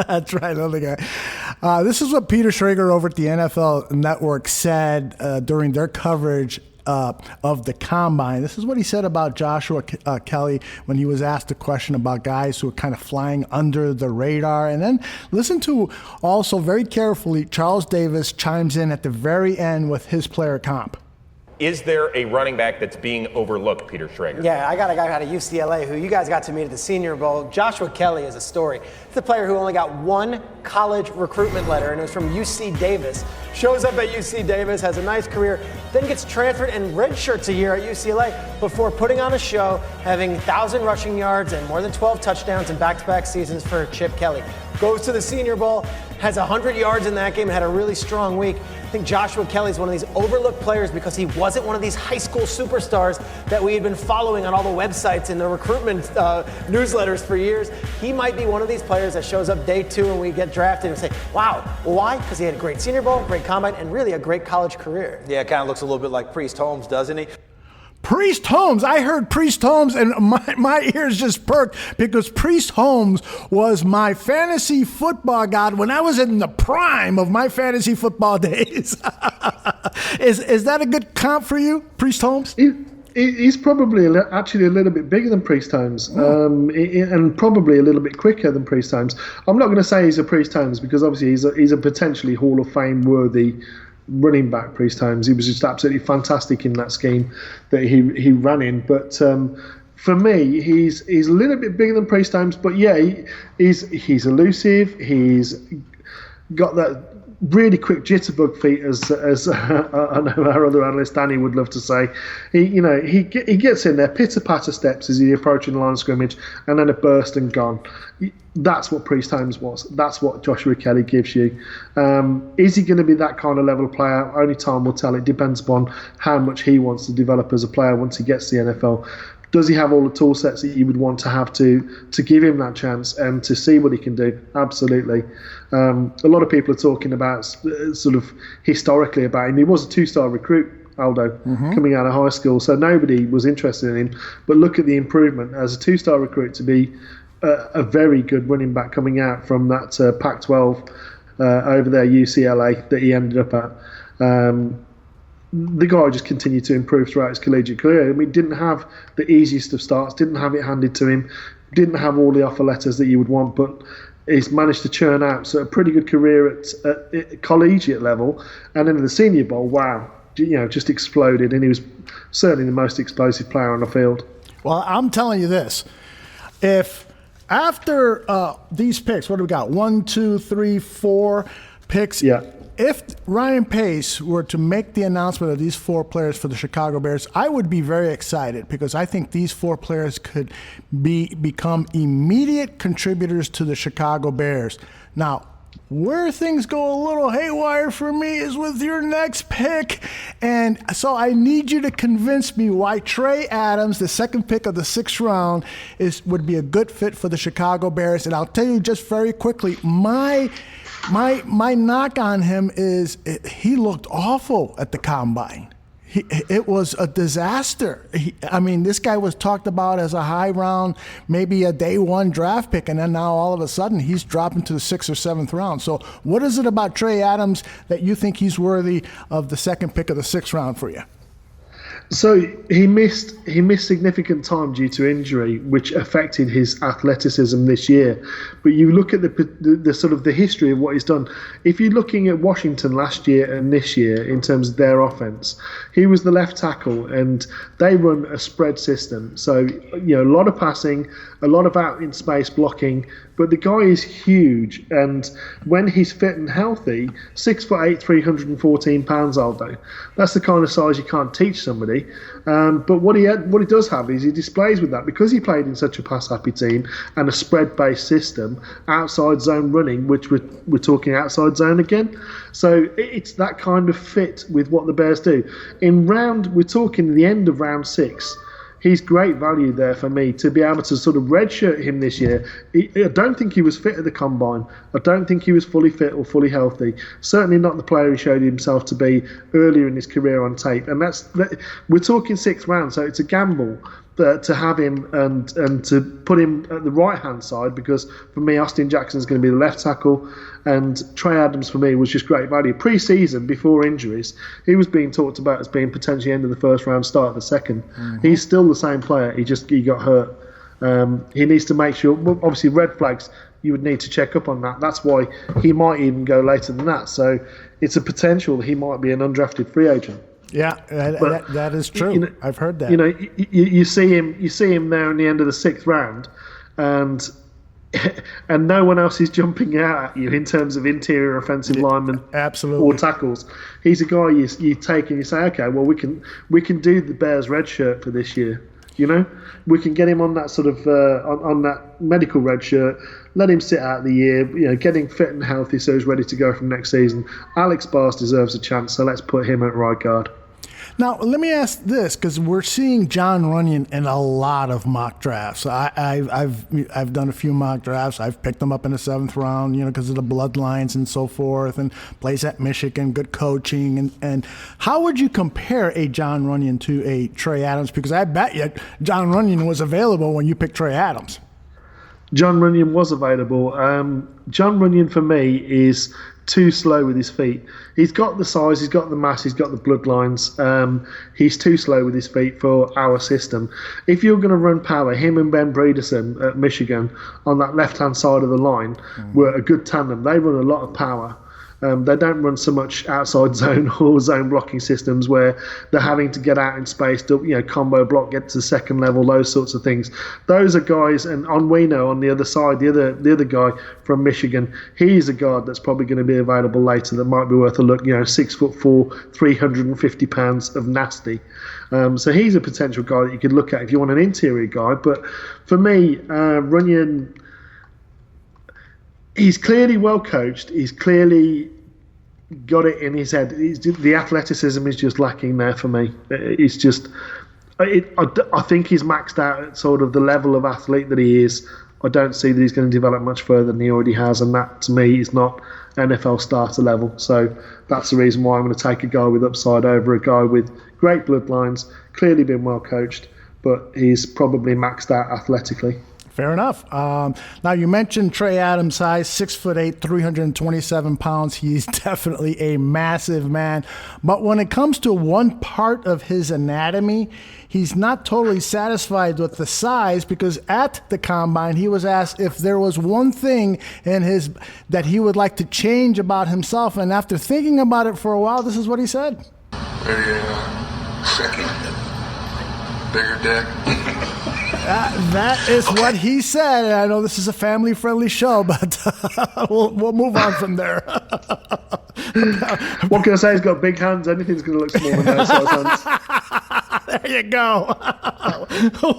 That's right, another guy. This is what Peter Schrager over at the NFL Network said during their coverage of the combine. This is what he said about Joshua Kelly when he was asked a question about guys who are kind of flying under the radar. And then listen to also very carefully, Charles Davis chimes in at the very end with his player comp. Is there a running back that's being overlooked, Peter Schrager? Yeah, I got a guy out of UCLA who you guys got to meet at the Senior Bowl. Joshua Kelly is a story. It's a player who only got one college recruitment letter, and it was from UC Davis. Shows up at UC Davis, has a nice career, then gets transferred and redshirts a year at UCLA before putting on a show, having 1,000 rushing yards and more than 12 touchdowns in back-to-back seasons for Chip Kelly. Goes to the Senior Bowl, has 100 yards in that game and had a really strong week. I think Joshua Kelly is one of these overlooked players because he wasn't one of these high school superstars that we had been following on all the websites and the recruitment newsletters for years. He might be one of these players that shows up day 2 and we get drafted and say, wow, well, why? Because he had a great Senior Bowl, great combine, and really a great college career. Yeah, it kind of looks a little bit like Priest Holmes, doesn't he? Priest Holmes. I heard Priest Holmes and my ears just perked because Priest Holmes was my fantasy football god when I was in the prime of my fantasy football days. Is that a good comp for you, Priest Holmes? He's probably actually a little bit bigger than Priest Holmes, and probably a little bit quicker than Priest Holmes. I'm not going to say he's a Priest Holmes because obviously he's a potentially Hall of Fame worthy running back. Priest Holmes, he was just absolutely fantastic in that scheme that he ran in. But for me, he's a little bit bigger than Priest Holmes. But yeah, he's elusive. He's got that really quick jitterbug feet, as I know our other analyst Danny would love to say. He gets in there, pitter patter steps as he's approaching the line of scrimmage, and then a burst and gone. That's what Priest Holmes was. That's what Joshua Kelly gives you. Is he going to be that kind of level player? Only time will tell. It depends upon how much he wants to develop as a player once he gets to the NFL. Does he have all the tool sets that you would want to have to give him that chance and to see what he can do? Absolutely. A lot of people are talking about sort of historically about him. He was a 2-star recruit, Aldo, coming out of high school, so nobody was interested in him. But look at the improvement as a 2-star recruit to be a very good running back coming out from that Pac-12 over there, UCLA, that he ended up at. The guy just continued to improve throughout his collegiate career. I mean, didn't have the easiest of starts, didn't have it handed to him, didn't have all the offer letters that you would want, but he's managed to churn out a pretty good career at collegiate level. And then in the Senior Bowl, wow, just exploded, and he was certainly the most explosive player on the field. Well, I'm telling you this. If after these picks, what do we got? 1, 2, 3, 4 picks. Yeah. If Ryan Pace were to make the announcement of these 4 players for the Chicago Bears, I would be very excited because I think these 4 players could become immediate contributors to the Chicago Bears. Now, where things go a little haywire for me is with your next pick. And so I need you to convince me why Trey Adams, the second pick of the 6th round, would be a good fit for the Chicago Bears. And I'll tell you just very quickly, my knock on him is he looked awful at the combine. It was a disaster. This guy was talked about as a high round, maybe a day 1 draft pick, and then now all of a sudden he's dropping to the 6th or 7th round. So what is it about Trey Adams that you think he's worthy of the second pick of the 6th round for you? So he missed significant time due to injury, which affected his athleticism this year. But you look at the sort of the history of what he's done. If you're looking at Washington last year and this year in terms of their offense, he was the left tackle, and they run a spread system. So a lot of passing, a lot of out in space blocking. But the guy is huge, and when he's fit and healthy, 6'8", 314 pounds, Aldo. That's the kind of size you can't teach somebody. But what he does have is he displays with that, because he played in such a pass-happy team and a spread-based system, outside zone running, which we're talking outside zone again. So it's that kind of fit with what the Bears do. We're talking the end of round 6. He's great value there for me to be able to sort of redshirt him this year. I don't think he was fit at the combine. I don't think he was fully fit or fully healthy. Certainly not the player he showed himself to be earlier in his career on tape. And we're talking 6th round, so it's a gamble to have him and to put him at the right-hand side, because for me, Austin Jackson is going to be the left tackle, and Trey Adams for me was just great value. Pre-season, before injuries, he was being talked about as being potentially end of the 1st round, start of the 2nd. Mm-hmm. He's still the same player. He got hurt. He needs to make sure. Well, obviously, red flags, you would need to check up on that. That's why he might even go later than that. So it's a potential that he might be an undrafted free agent. Yeah, that is true. I've heard that. You see him there in the end of the 6th round, and no one else is jumping out at you in terms of interior offensive linemen, absolutely, or tackles. He's a guy you take and you say, okay, well we can do the Bears red shirt for this year. We can get him on that sort of on that medical red shirt. Let him sit out the year, getting fit and healthy so he's ready to go from next season. Alex Bars deserves a chance, so let's put him at right guard. Now, let me ask this, because we're seeing Jon Runyan in a lot of mock drafts. I've done a few mock drafts. I've picked him up in the 7th round, because of the bloodlines and so forth, and plays at Michigan, good coaching. And how would you compare a Jon Runyan to a Trey Adams? Because I bet you Jon Runyan was available when you picked Trey Adams. Jon Runyan was available. Jon Runyan for me is too slow with his feet. He's got the size, he's got the mass, he's got the bloodlines. He's too slow with his feet for our system. If you're going to run power, him and Ben Bredeson at Michigan on that left-hand side of the line were a good tandem. They run a lot of power. They don't run so much outside zone or zone blocking systems where they're having to get out in space to, combo block, get to the 2nd level, those sorts of things. Those are guys, and Onweno on the other side, the other guy from Michigan, he's a guard that's probably going to be available later that might be worth a look. 6'4", 350 pounds of nasty. So he's a potential guy that you could look at if you want an interior guy. But for me, Runyan, he's clearly well coached. He's clearly got it in his head. The athleticism is just lacking there for me. It's just, I think he's maxed out at sort of the level of athlete that he is. I don't see that he's going to develop much further than he already has, and that to me is not NFL starter level. So that's the reason why I'm going to take a guy with upside over a guy with great bloodlines, clearly been well coached, but he's probably maxed out athletically. Fair enough. Now, you mentioned Trey Adams' size, 6'8", 327 pounds. He's definitely a massive man. But when it comes to one part of his anatomy, he's not totally satisfied with the size, because at the combine, he was asked if there was one thing in that he would like to change about himself. And after thinking about it for a while, this is what he said. Bigger dick. That is what he said. And I know this is a family-friendly show, but we'll move on from there. What can I say? He's got big hands. Anything's going to look small in those size hands. There you go.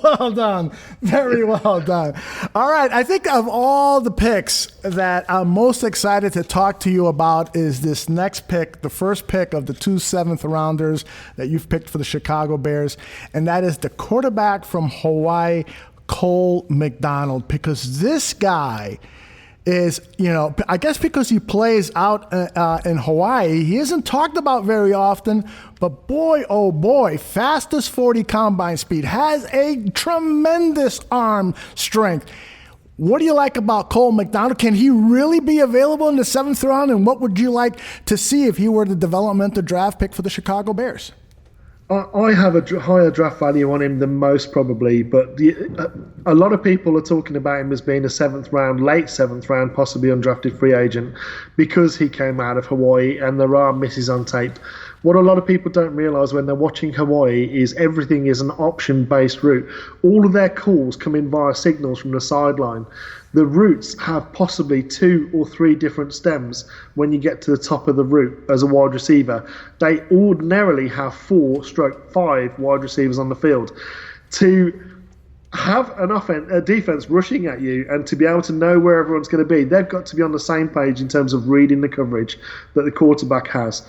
Well done. Very well done. All right. I think of all the picks that I'm most excited to talk to you about is this next pick, the first pick of the 2 7th-rounders that you've picked for the Chicago Bears, and that is the quarterback from Hawaii, Cole McDonald, because this guy is, I guess because he plays out in Hawaii, he isn't talked about very often, but boy, oh boy, fastest 40 combine speed, has a tremendous arm strength. What do you like about Cole McDonald? Can he really be available in the 7th round? And what would you like to see if he were the developmental draft pick for the Chicago Bears? I have a higher draft value on him than most probably, but a lot of people are talking about him as being a late seventh round, possibly undrafted free agent because he came out of Hawaii and there are misses on tape. What a lot of people don't realise when they're watching Hawaii is everything is an option-based route. All of their calls come in via signals from the sideline. The routes have possibly 2 or 3 different stems when you get to the top of the route as a wide receiver. They ordinarily have 4/5 wide receivers on the field. To have a defense rushing at you and to be able to know where everyone's going to be, they've got to be on the same page in terms of reading the coverage that the quarterback has.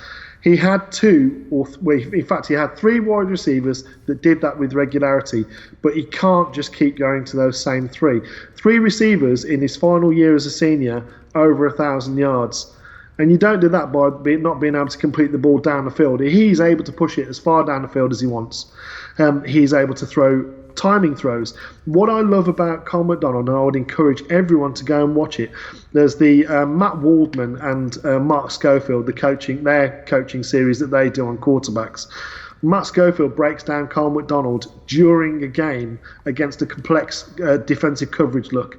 He had 3 wide receivers that did that with regularity, but he can't just keep going to those same 3. 3 receivers in his final year as a senior, over 1,000 yards. And you don't do that by not being able to complete the ball down the field. He's able to push it as far down the field as he wants. He's able to throw timing throws. What I love about Cole McDonald, and I would encourage everyone to go and watch it, there's the Matt Waldman and Mark Schofield, their coaching series that they do on quarterbacks. Matt Schofield breaks down Cole McDonald during a game against a complex defensive coverage look.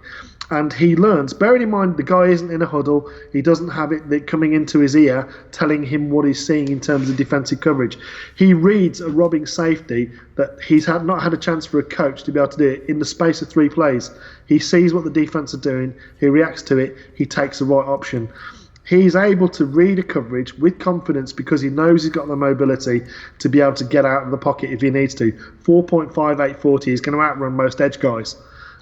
And he learns, bearing in mind the guy isn't in a huddle, he doesn't have it coming into his ear telling him what he's seeing in terms of defensive coverage. He reads a robbing safety that he's not had a chance for a coach to be able to do it in the space of 3 plays. He sees what the defense are doing, he reacts to it, he takes the right option. He's able to read a coverage with confidence because he knows he's got the mobility to be able to get out of the pocket if he needs to. 4.5840 is going to outrun most edge guys.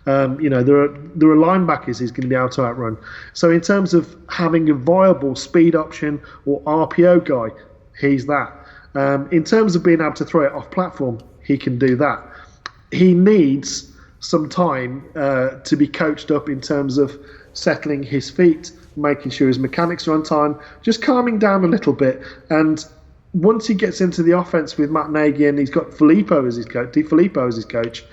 There are linebackers he's going to be able to outrun. So in terms of having a viable speed option or RPO guy, he's that. In terms of being able to throw it off platform, he can do that. He needs some time to be coached up in terms of settling his feet, making sure his mechanics are on time, just calming down a little bit. And once he gets into the offense with Matt Nagy and he's got DeFilippo as his coach,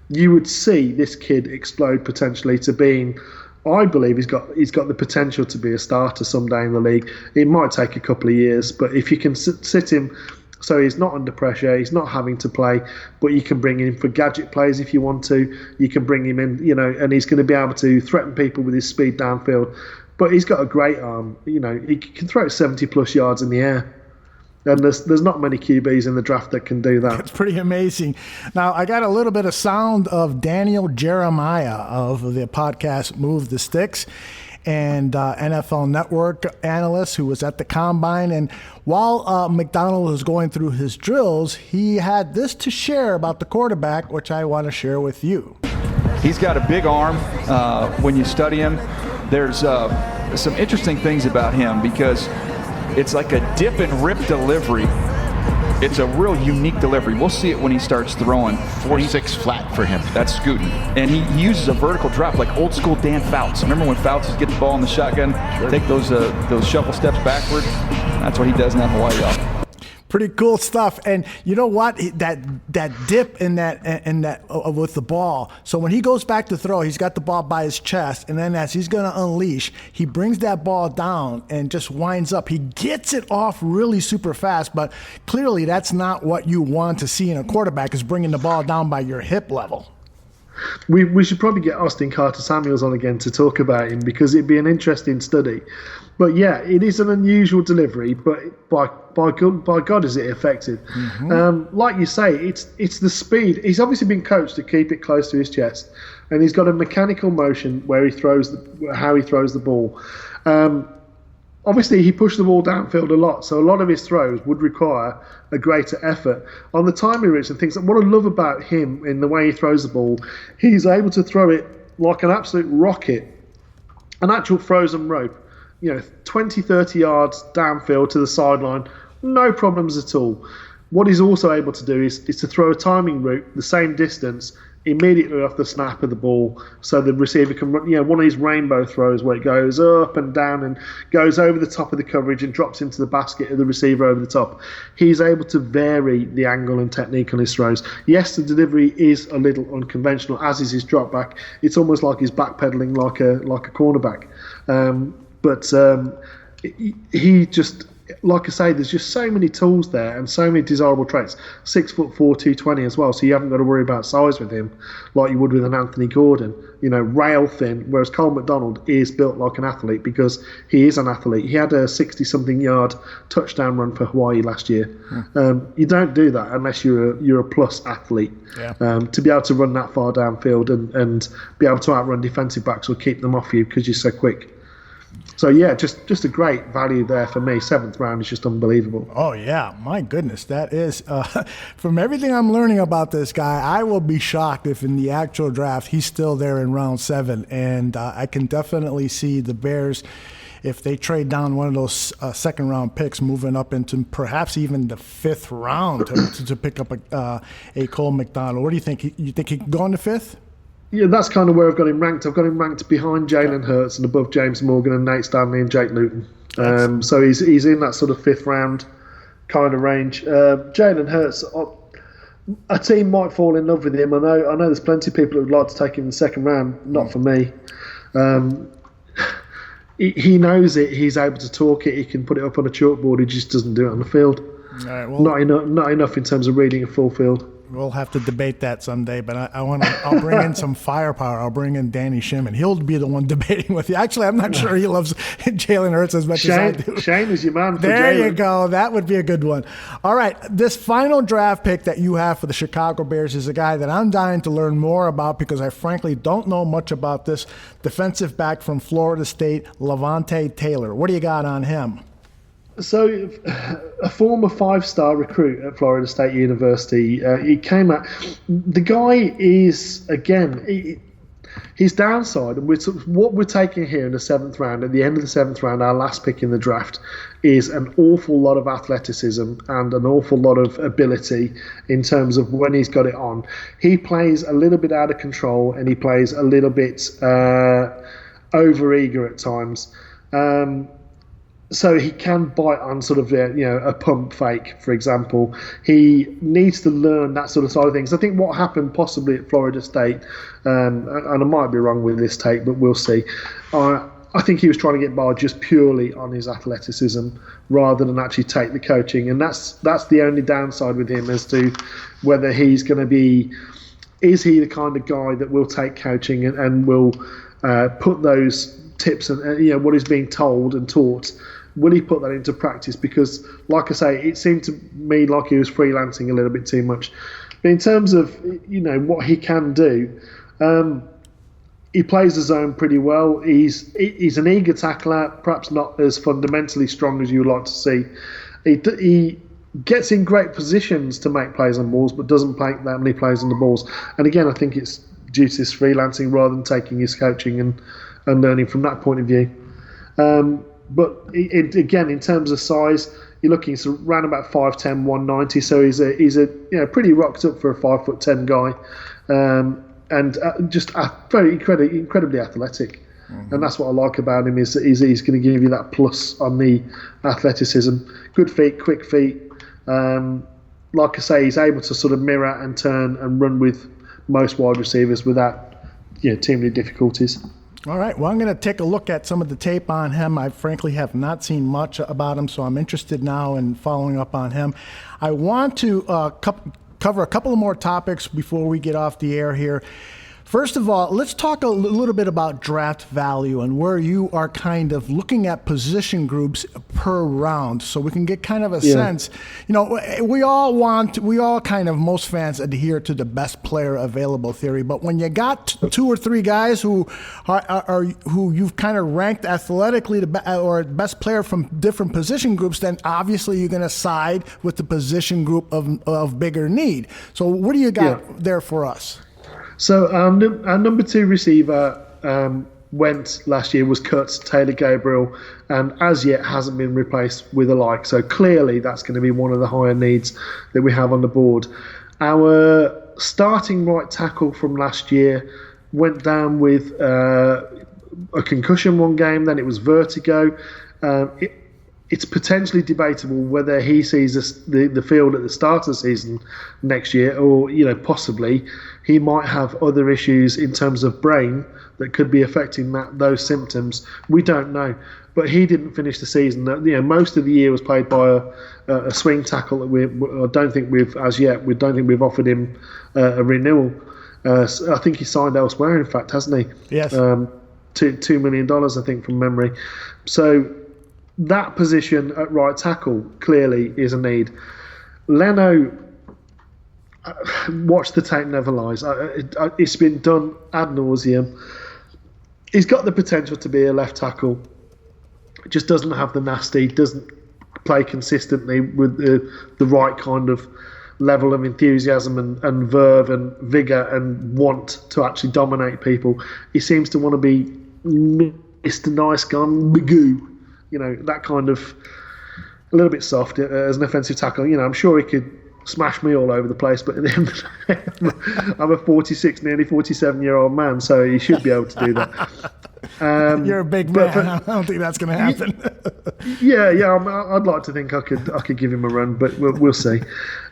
you would see this kid explode potentially to being, I believe he's got the potential to be a starter someday in the league. It might take a couple of years, but if you can sit him so he's not under pressure, he's not having to play, but you can bring him in for gadget plays if you want to. You can bring him in, and he's going to be able to threaten people with his speed downfield. But he's got a great arm. He can throw 70+ yards in the air. And there's not many QBs in the draft that can do that. It's pretty amazing. Now, I got a little bit of sound of Daniel Jeremiah of the podcast Move the Sticks and NFL Network analyst who was at the Combine. And while McDonald was going through his drills, he had this to share about the quarterback, which I want to share with you. He's got a big arm. When you study him, there's some interesting things about him because it's like a dip and rip delivery. It's a real unique delivery. We'll see it when he starts throwing. 4.6 flat for him. That's scooting. And he uses a vertical drop like old school Dan Fouts. Remember when Fouts would get the ball in the shotgun, take those shuffle steps backward? That's what he does in that Hawaii offense. Pretty cool stuff. And you know what? That dip in that with the ball. So when he goes back to throw, he's got the ball by his chest, and then as he's going to unleash, he brings that ball down and just winds up. He gets it off really super fast, but clearly that's not what you want to see in a quarterback, is bringing the ball down by your hip level. We should probably get Austin Carter-Samuels on again to talk about him because it'd be an interesting study. But yeah, it is an unusual delivery, but by God is it effective. Mm-hmm. Like you say, it's the speed. He's obviously been coached to keep it close to his chest, and he's got a mechanical motion where he throws how he throws the ball. Obviously, he pushed the ball downfield a lot, so a lot of his throws would require a greater effort. On the timing routes and things, what I love about him in the way he throws the ball, he's able to throw it like an absolute rocket, an actual frozen rope. 20, 30 yards downfield to the sideline, no problems at all. What he's also able to do is to throw a timing route the same distance immediately off the snap of the ball, so the receiver can run, one of his rainbow throws where it goes up and down and goes over the top of the coverage and drops into the basket of the receiver over the top. He's able to vary the angle and technique on his throws. Yes, the delivery is a little unconventional, as is his drop back. It's almost like he's backpedaling like a cornerback. But he just like I say, there's just so many tools there and so many desirable traits. 6'4", 220 as well, so you haven't got to worry about size with him like you would with an Anthony Gordon. Rail thin, whereas Cole McDonald is built like an athlete because he is an athlete. He had a 60-something yard touchdown run for Hawaii last year. You don't do that unless you're a plus athlete. To be able to run that far downfield and be able to outrun defensive backs or keep them off you because you're so quick. So yeah, just a great value there for me. 7th round is just unbelievable. Oh yeah, my goodness, that is. From everything I'm learning about this guy, I will be shocked if in the actual draft he's still there in round 7. And I can definitely see the Bears, if they trade down one of those second round picks, moving up into perhaps even the 5th round to pick up a Cole McDonald. What do you think? You think he can go in the 5th? Yeah, that's kind of where I've got him ranked. I've got him ranked behind Jalen Hurts and above James Morgan and Nate Stanley and Jake Luton. So he's in that sort of 5th round kind of range. Jalen Hurts, a team might fall in love with him. I know there's plenty of people who would like to take him in the 2nd round. Not for me. He knows it. He's able to talk it. He can put it up on a chalkboard. He just doesn't do it on the field. All right, well, not enough in terms of reading a full field. We'll have to debate that someday, but I'll bring in some firepower. I'll bring in Danny Shimon. He'll be the one debating with you. Actually, I'm not sure he loves Jalen Hurts as much as I do. Shane is your man for There Jalen. you go. That would be a good one. All right, this final draft pick that you have for the Chicago Bears is a guy that I'm dying to learn more about because I frankly don't know much about this defensive back from Florida State, Levante Taylor. What do you got on him? So, a former 5-star recruit at Florida State University, he came out. The guy is, again, his downside, and what we're taking here in the 7th round, at the end of the 7th round, our last pick in the draft, is an awful lot of athleticism and an awful lot of ability in terms of when he's got it on. He plays a little bit out of control and he plays a little bit over-eager at times. So he can bite on sort of a pump fake, for example. He needs to learn that sort of side of things. I think what happened possibly at Florida State, and I might be wrong with this take, but we'll see. I think he was trying to get by just purely on his athleticism rather than actually take the coaching, and that's the only downside with him as to whether he's going to be. Is he the kind of guy that will take coaching and will put those tips and what he's being told and taught? Will he put that into practice? Because, like I say, it seemed to me like he was freelancing a little bit too much. But in terms of what he can do, he plays the zone pretty well. He's an eager tackler, perhaps not as fundamentally strong as you would like to see. He gets in great positions to make plays on balls, but doesn't make that many plays on the balls. And again, I think it's due to his freelancing rather than taking his coaching and learning from that point of view. But again, in terms of size, you're looking around about 5'10", 190. So he's a pretty rocked up for a 5'10" guy, and just very incredibly athletic. Mm-hmm. And that's what I like about him is he's going to give you that plus on the athleticism. Good feet, quick feet. Like I say, he's able to sort of mirror and turn and run with most wide receivers without too many difficulties. All right, well, I'm going to take a look at some of the tape on him. I frankly have not seen much about him, so I'm interested now in following up on him. I want to cover a couple of more topics before we get off the air here. First of all, let's talk a little bit about draft value and where you are kind of looking at position groups per round, so we can get kind of a sense. Most fans adhere to the best player available theory, but when you got 2 or 3 guys who you've kind of ranked athletically or best player from different position groups, then obviously you're going to side with the position group of bigger need. So what do you got there for us? So our number 2 receiver went last year was cut, Taylor Gabriel, and as yet hasn't been replaced with a like. So clearly that's going to be one of the higher needs that we have on the board. Our starting right tackle from last year went down with a concussion one game, then it was vertigo. it's potentially debatable whether he sees the field at the start of the season next year, or possibly he might have other issues in terms of brain that could be affecting those symptoms. We don't know, but he didn't finish the season. Most of the year was played by a swing tackle that we don't think we've offered him a renewal. I think he signed elsewhere, in fact, hasn't he? Yes. $2 million, I think, from memory. So that position at right tackle clearly is a need. Leno, watch the tape never lies. It's been done ad nauseum. He's got the potential to be a left tackle. Just doesn't have the nasty, doesn't play consistently with the right kind of level of enthusiasm and verve and vigour and want to actually dominate people. He seems to want to be Mr. Nice Guy, Magoo, that kind of a little bit soft as an offensive tackle. I'm sure he could smash me all over the place, but at the end of the day, I'm a 46, nearly 47-year-old man, so he should be able to do that. You're a big man. I don't think that's going to happen. Yeah. I'd like to think I could give him a run, but we'll see.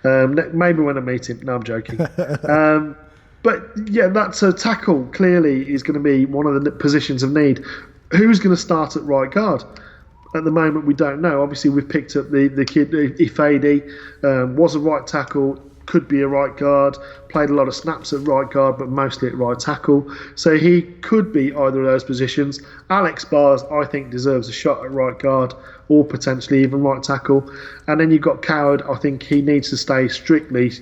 Maybe when I meet him. No, I'm joking. But yeah, that's a tackle. Clearly, is going to be one of the positions of need. Who's going to start at right guard? At the moment, we don't know. Obviously, we've picked up the kid Ifedi, was a right tackle, could be a right guard, played a lot of snaps at right guard, but mostly at right tackle. So he could be either of those positions. Alex Bars, I think, deserves a shot at right guard, or potentially even right tackle. And then you've got Coward. I think he needs to stay strictly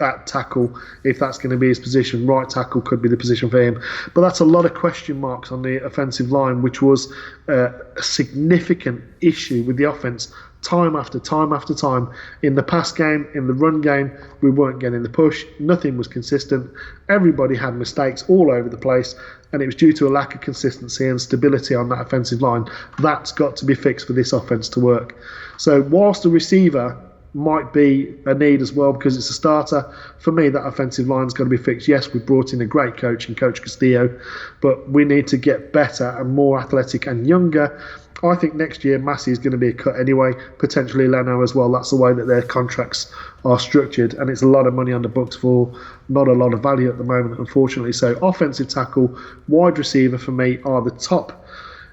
at tackle if that's going to be his position. Right tackle could be the position for him, but that's a lot of question marks on the offensive line, which was a significant issue with the offense time after time after time. In the pass game, in the run game, we weren't getting the push. Nothing was consistent. Everybody had mistakes all over the place, and it was due to a lack of consistency and stability on that offensive line. That's got to be fixed for this offense to work. So whilst the receiver might be a need as well because it's a starter, for me that offensive line's got to be fixed. Yes, we brought in a great coach in Coach Castillo, but we need to get better and more athletic and younger. I think next year Massey is going to be a cut anyway, potentially Leno as well. That's the way that their contracts are structured, and it's a lot of money on the books for not a lot of value at the moment, unfortunately. So offensive tackle, wide receiver for me are the top.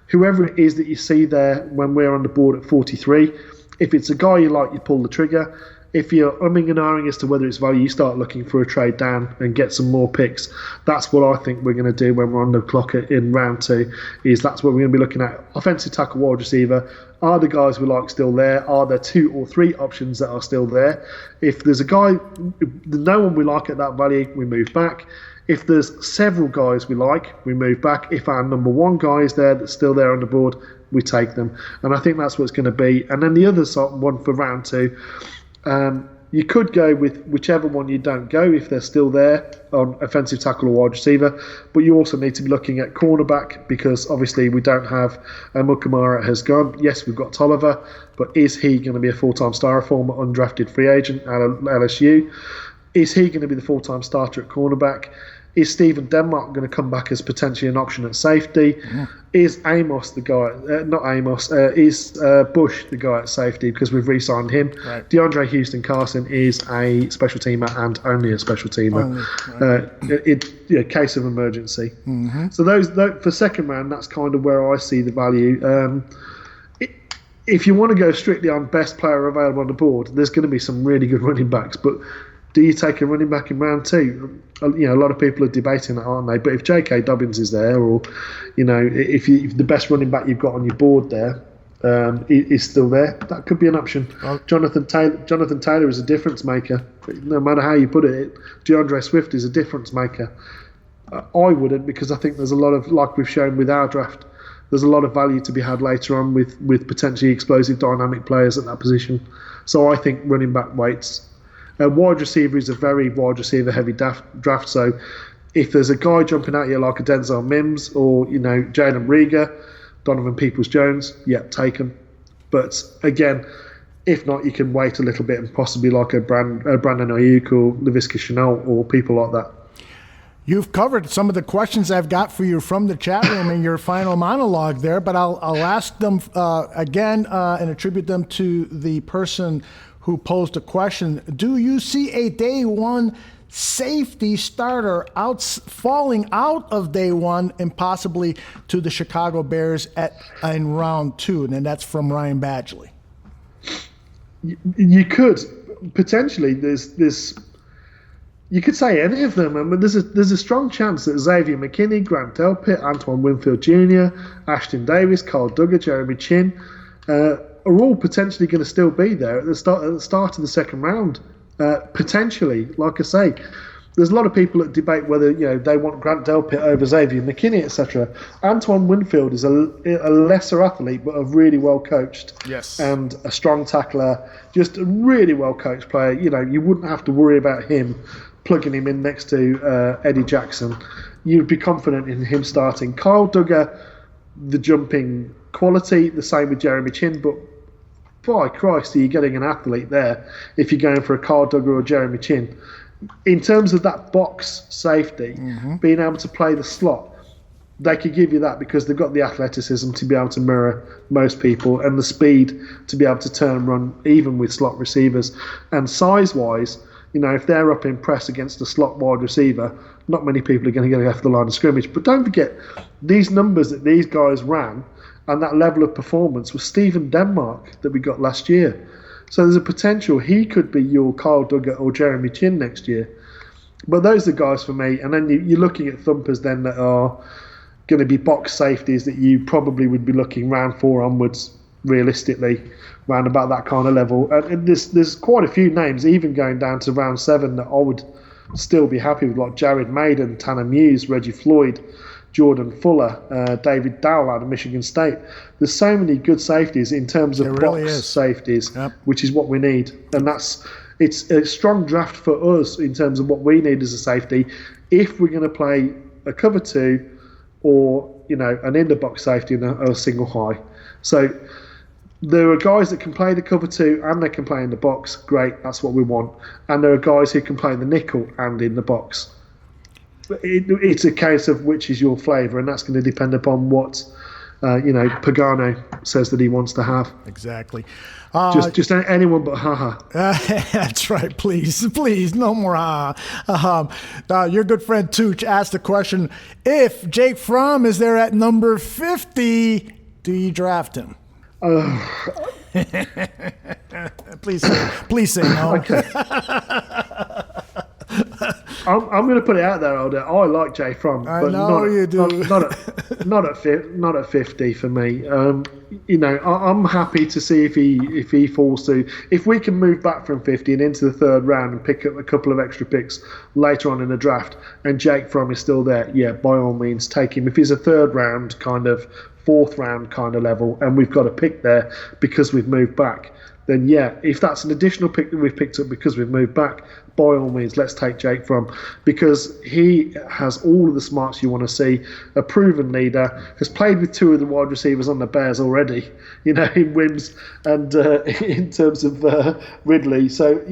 Whoever it is that you see there when we're on the board at 43, if it's a guy you like, you pull the trigger. If you're umming and ahhing as to whether it's value, you start looking for a trade down and get some more picks. That's what I think we're going to do when we're on the clock in round 2. That's what we're going to be looking at. Offensive tackle, wide receiver. Are the guys we like still there? Are there 2 or 3 options that are still there? If there's a guy, no one we like at that value, we move back. If there's several guys we like, we move back. If our number 1 guy is there that's still there on the board, we take them. And I think that's what it's going to be. And then the other one for round 2, you could go with whichever one you don't go if they're still there on offensive tackle or wide receiver, but you also need to be looking at cornerback, because obviously we don't have Mukamara has gone. Yes, we've got Tolliver, but is he going to be a full-time star, a former undrafted free agent at LSU? Is he going to be the full-time starter at cornerback? Is Stephen Denmark going to come back as potentially an option at safety? Yeah. Is Amos the guy? Is Bush the guy at safety because we've re-signed him? Right. DeAndre Houston Carson is a special teamer and only a special teamer. Case of emergency. Mm-hmm. So those for second round, that's kind of where I see the value. If you want to go strictly on best player available on the board, there's going to be some really good running backs, but do you take a running back in round 2? A lot of people are debating that, aren't they? But if J.K. Dobbins is there, or if the best running back you've got on your board there is still there, that could be an option. Jonathan Taylor is a difference maker. No matter how you put it, DeAndre Swift is a difference maker. I wouldn't, because I think there's a lot of, like we've shown with our draft, there's a lot of value to be had later on with potentially explosive, dynamic players at that position. So I think running back waits. Wide receiver is a very wide receiver heavy draft. So if there's a guy jumping at you like a Denzel Mims or Jalen Rieger, Donovan Peoples-Jones, take him. But again, if not, you can wait a little bit and possibly like a Brandon Ayuk or Laviska Shenault or people like that. You've covered some of the questions I've got for you from the chat room in your final monologue there, but I'll ask them again and attribute them to the person who posed a question. Do you see a day one safety starter falling out of day one and possibly to the Chicago Bears in round 2? And that's from Ryan Badgley. You could potentially. You could say any of them. I mean, there's a strong chance that Xavier McKinney, Grant Delpit, Antoine Winfield Jr., Ashton Davis, Carl Duggar, Jeremy Chin are all potentially going to still be there at the start of the second round. Potentially, like I say, there's a lot of people that debate whether they want Grant Delpit over Xavier McKinney, etc. Antoine Winfield is a lesser athlete, but a really well coached, and a strong tackler, just a really well coached player. You wouldn't have to worry about him plugging him in next to Eddie Jackson. You'd be confident in him starting. Kyle Duggar, the jumping quality, the same with Jeremy Chin, but by Christ, are you getting an athlete there if you're going for a Kyle Duggar or Jeremy Chin? In terms of that box safety, being able to play the slot, they could give you that because they've got the athleticism to be able to mirror most people and the speed to be able to turn and run even with slot receivers. And size-wise, if they're up in press against a slot wide receiver, not many people are going to get off the line of scrimmage. But don't forget, these numbers that these guys ran and that level of performance was Stephen Denmark that we got last year. So there's a potential he could be your Kyle Duggar or Jeremy Chin next year. But those are the guys for me. And then you're looking at thumpers then that are going to be box safeties that you probably would be looking round 4 onwards, realistically, round about that kind of level. And there's quite a few names, even going down to round 7, that I would still be happy with, like Jared Maiden, Tanner Muse, Reggie Floyd, Jordan Fuller, David Dowell out of Michigan State. There's so many good safeties in terms of box safeties, which is what we need. And it's a strong draft for us in terms of what we need as a safety if we're going to play a cover 2 or an in the box safety and a single high. So there are guys that can play the cover 2 and they can play in the box. Great, that's what we want. And there are guys who can play the nickel and in the box. It's a case of which is your flavour, and that's going to depend upon what Pagano says that he wants to have. Exactly. Just anyone but haha. That's right. Please, no more haha. Your good friend Tooch asked the question: if Jake Fromm is there at number 50, do you draft him? Please say no. Okay. I'm going to put it out there, Aldo. I like Jay Fromm, but not at 50 for me. I'm happy to see if he falls to. If we can move back from 50 and into the 3rd round and pick up a couple of extra picks later on in the draft, and Jake Fromm is still there, yeah, by all means take him. If he's a 3rd round kind of 4th round kind of level, and we've got a pick there because we've moved back, then yeah, if that's an additional pick that we've picked up because we've moved back, by all means, let's take Jake Fromm, because he has all of the smarts you want to see, a proven leader, has played with 2 of the wide receivers on the Bears already, in Wims and in terms of Ridley. So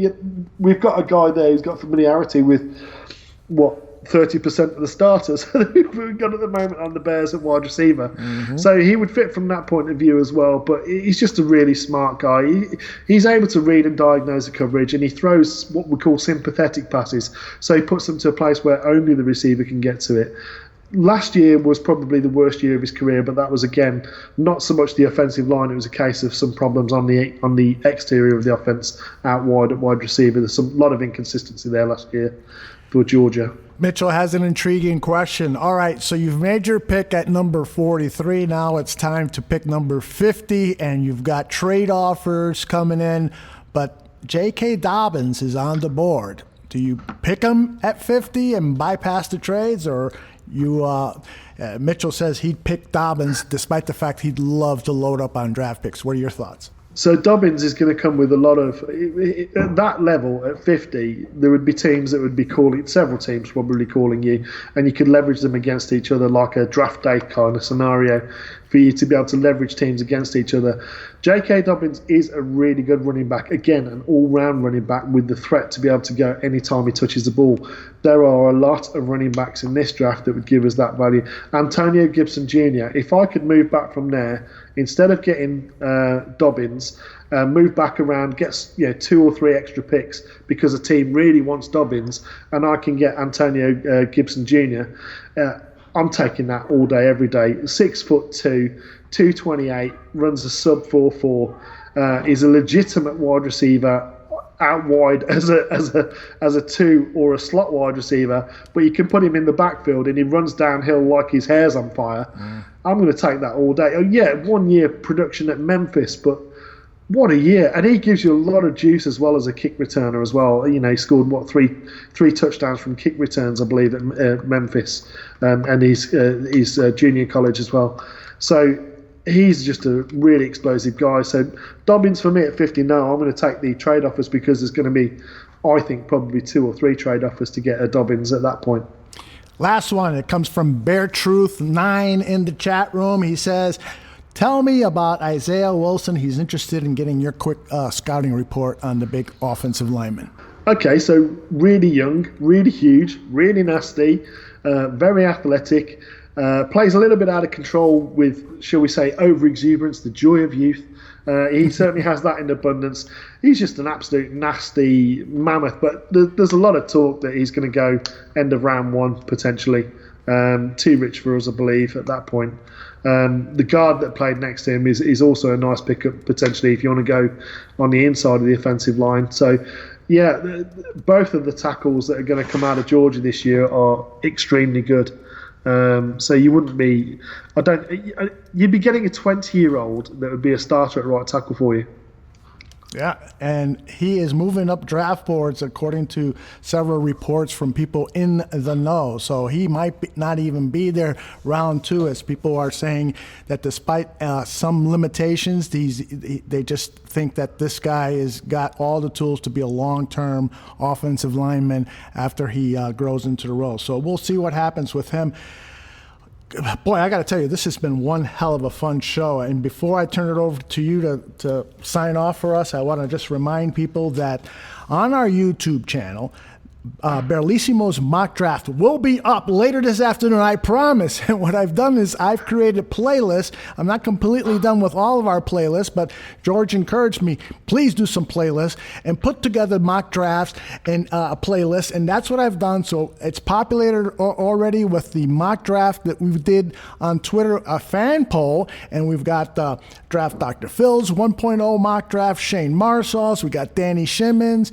we've got a guy there who's got familiarity with, 30% of the starters we've got at the moment on the Bears at wide receiver. So he would fit from that point of view as well, but he's just a really smart guy. He's able to read and diagnose the coverage, and he throws what we call sympathetic passes, so he puts them to a place where only the receiver can get to it. Last year was probably the worst year of his career, but that was, again, not so much the offensive line. It was a case of some problems on the exterior of the offense out wide at wide receiver. There's a lot of inconsistency there last year for Georgia. Mitchell has an intriguing question. All right, so you've made your pick at number 43. Now it's time to pick number 50, and you've got trade offers coming in, but J.K. Dobbins is on the board. Do you pick him at 50 and bypass the trades, or Mitchell says he'd pick Dobbins despite the fact he'd love to load up on draft picks. What are your thoughts? So Dobbins is going to come with a lot of, at that level, at 50, there would be teams that would be calling, several teams probably calling you, and you could leverage them against each other like a draft day kind of scenario. for you to be able to leverage teams against each other. J.K. Dobbins is a really good running back. Again, an all-round running back with the threat to be able to go anytime he touches the ball. There are a lot of running backs in this draft that would give us that value. Antonio Gibson Jr., if I could move back from there, instead of getting Dobbins, move back around, get 2 or 3 extra picks because a team really wants Dobbins, and I can get Antonio Gibson Jr., I'm taking that all day, every day. 6'2", 228, runs a sub 4.4, is a legitimate wide receiver, out wide as a 2 or a slot wide receiver, but you can put him in the backfield and he runs downhill like his hair's on fire. I'm going to take that all day. Oh yeah, 1 year production at Memphis, but what a year. And he gives you a lot of juice as well as a kick returner as well. He scored three touchdowns from kick returns, I believe, at Memphis, and his junior college as well. So he's just a really explosive guy. So Dobbins for me at 50, no, I'm going to take the trade offers because there's going to be, I think, probably 2 or 3 trade offers to get a Dobbins at that point. Last one, it comes from Bear Truth 9 in the chat room. He says, tell me about Isaiah Wilson. He's interested in getting your quick scouting report on the big offensive lineman. Okay, so really young, really huge, really nasty, very athletic, plays a little bit out of control with, shall we say, over-exuberance, the joy of youth. He certainly has that in abundance. He's just an absolute nasty mammoth, but there's a lot of talk that he's going to go end of round 1, potentially. Too rich for us, I believe, at that point. The guard that played next to him is also a nice pickup, potentially, if you want to go on the inside of the offensive line. So, yeah, both of the tackles that are going to come out of Georgia this year are extremely good. So you wouldn't be... You'd be getting a 20-year-old that would be a starter at right tackle for you. Yeah, and he is moving up draft boards according to several reports from people in the know. So he might not even be there round 2, as people are saying that despite some limitations, they just think that this guy has got all the tools to be a long-term offensive lineman after he grows into the role. So we'll see what happens with him. Boy, I got to tell you, this has been one hell of a fun show. And before I turn it over to you to sign off for us, I want to just remind people that on our YouTube channel, Bearlissimo's mock draft will be up later this afternoon, I promise. And what I've done is I've created playlists. I'm not completely done with all of our playlists, but George encouraged me, please do some playlists and put together mock drafts and a playlist. And that's what I've done. So it's populated already with the mock draft that we did on Twitter, a fan poll. And we've got Draft Dr. Phil's 1.0 mock draft, Shane Marsal's, we got Danny Shimmons,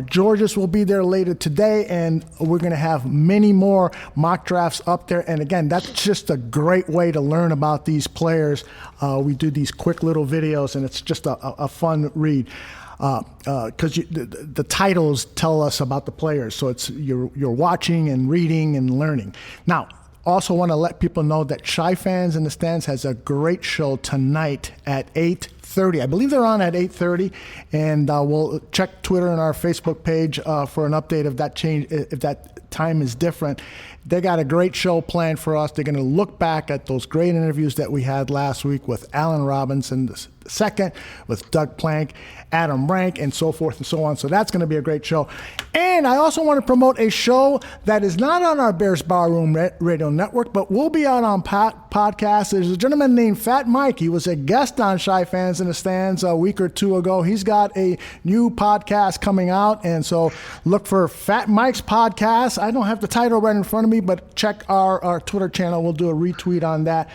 George's will be there later today, and we're going to have many more mock drafts up there. And again, that's just a great way to learn about these players. We do these quick little videos, and it's just a fun read. Because the titles tell us about the players, so it's you're watching and reading and learning. Now, also want to let people know that Shy Fans in the Stands has a great show tonight at 8:30. I believe they're on at 8:30, and we'll check Twitter and our Facebook page for an update if that change, if that time is different. They got a great show planned for us. They're going to look back at those great interviews that we had last week with Allen Robinson II, with Doug Plank, Adam Rank, and so forth and so on. So that's going to be a great show. And I also want to promote a show that is not on our Bears Barroom Radio Network, but will be out on podcast. There's a gentleman named Fat Mike. He was a guest on Shy Fans in the Stands a week or 2 ago. He's got a new podcast coming out, and so look for Fat Mike's podcast. I don't have the title right in front of me, but check our Twitter channel. We'll do a retweet on that.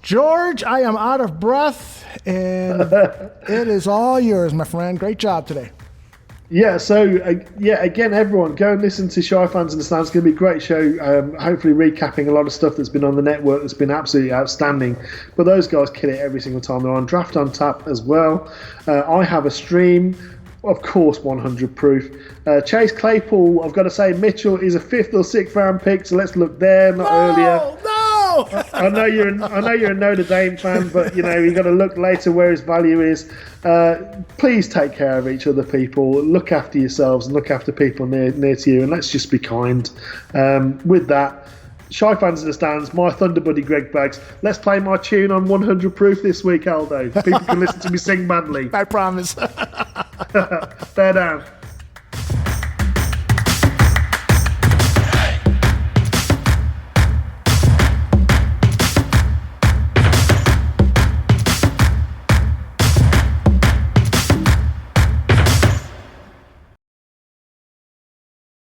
George, I am out of breath, and it is all yours, my friend. Great job today. Yeah, so, again, everyone, go and listen to Shy Fans in the Stands. It's going to be a great show, hopefully recapping a lot of stuff that's been on the network that's been absolutely outstanding. But those guys kill it every single time. They're on Draft on Tap as well. I have a stream, of course, 100 proof. Chase Claypool, I've got to say, Mitchell is a 5th or 6th round pick, so let's look there, not earlier. No! I know you're a Notre Dame fan, but you got to look later where his value is. Please take care of each other, people. Look after yourselves and look after people near to you, and let's just be kind. With that, Shy fans in the stands, my Thunder Buddy Greg Baggs. Let's play my tune on 100 Proof this week, Aldo. People can listen to me sing badly. I promise. Bear down.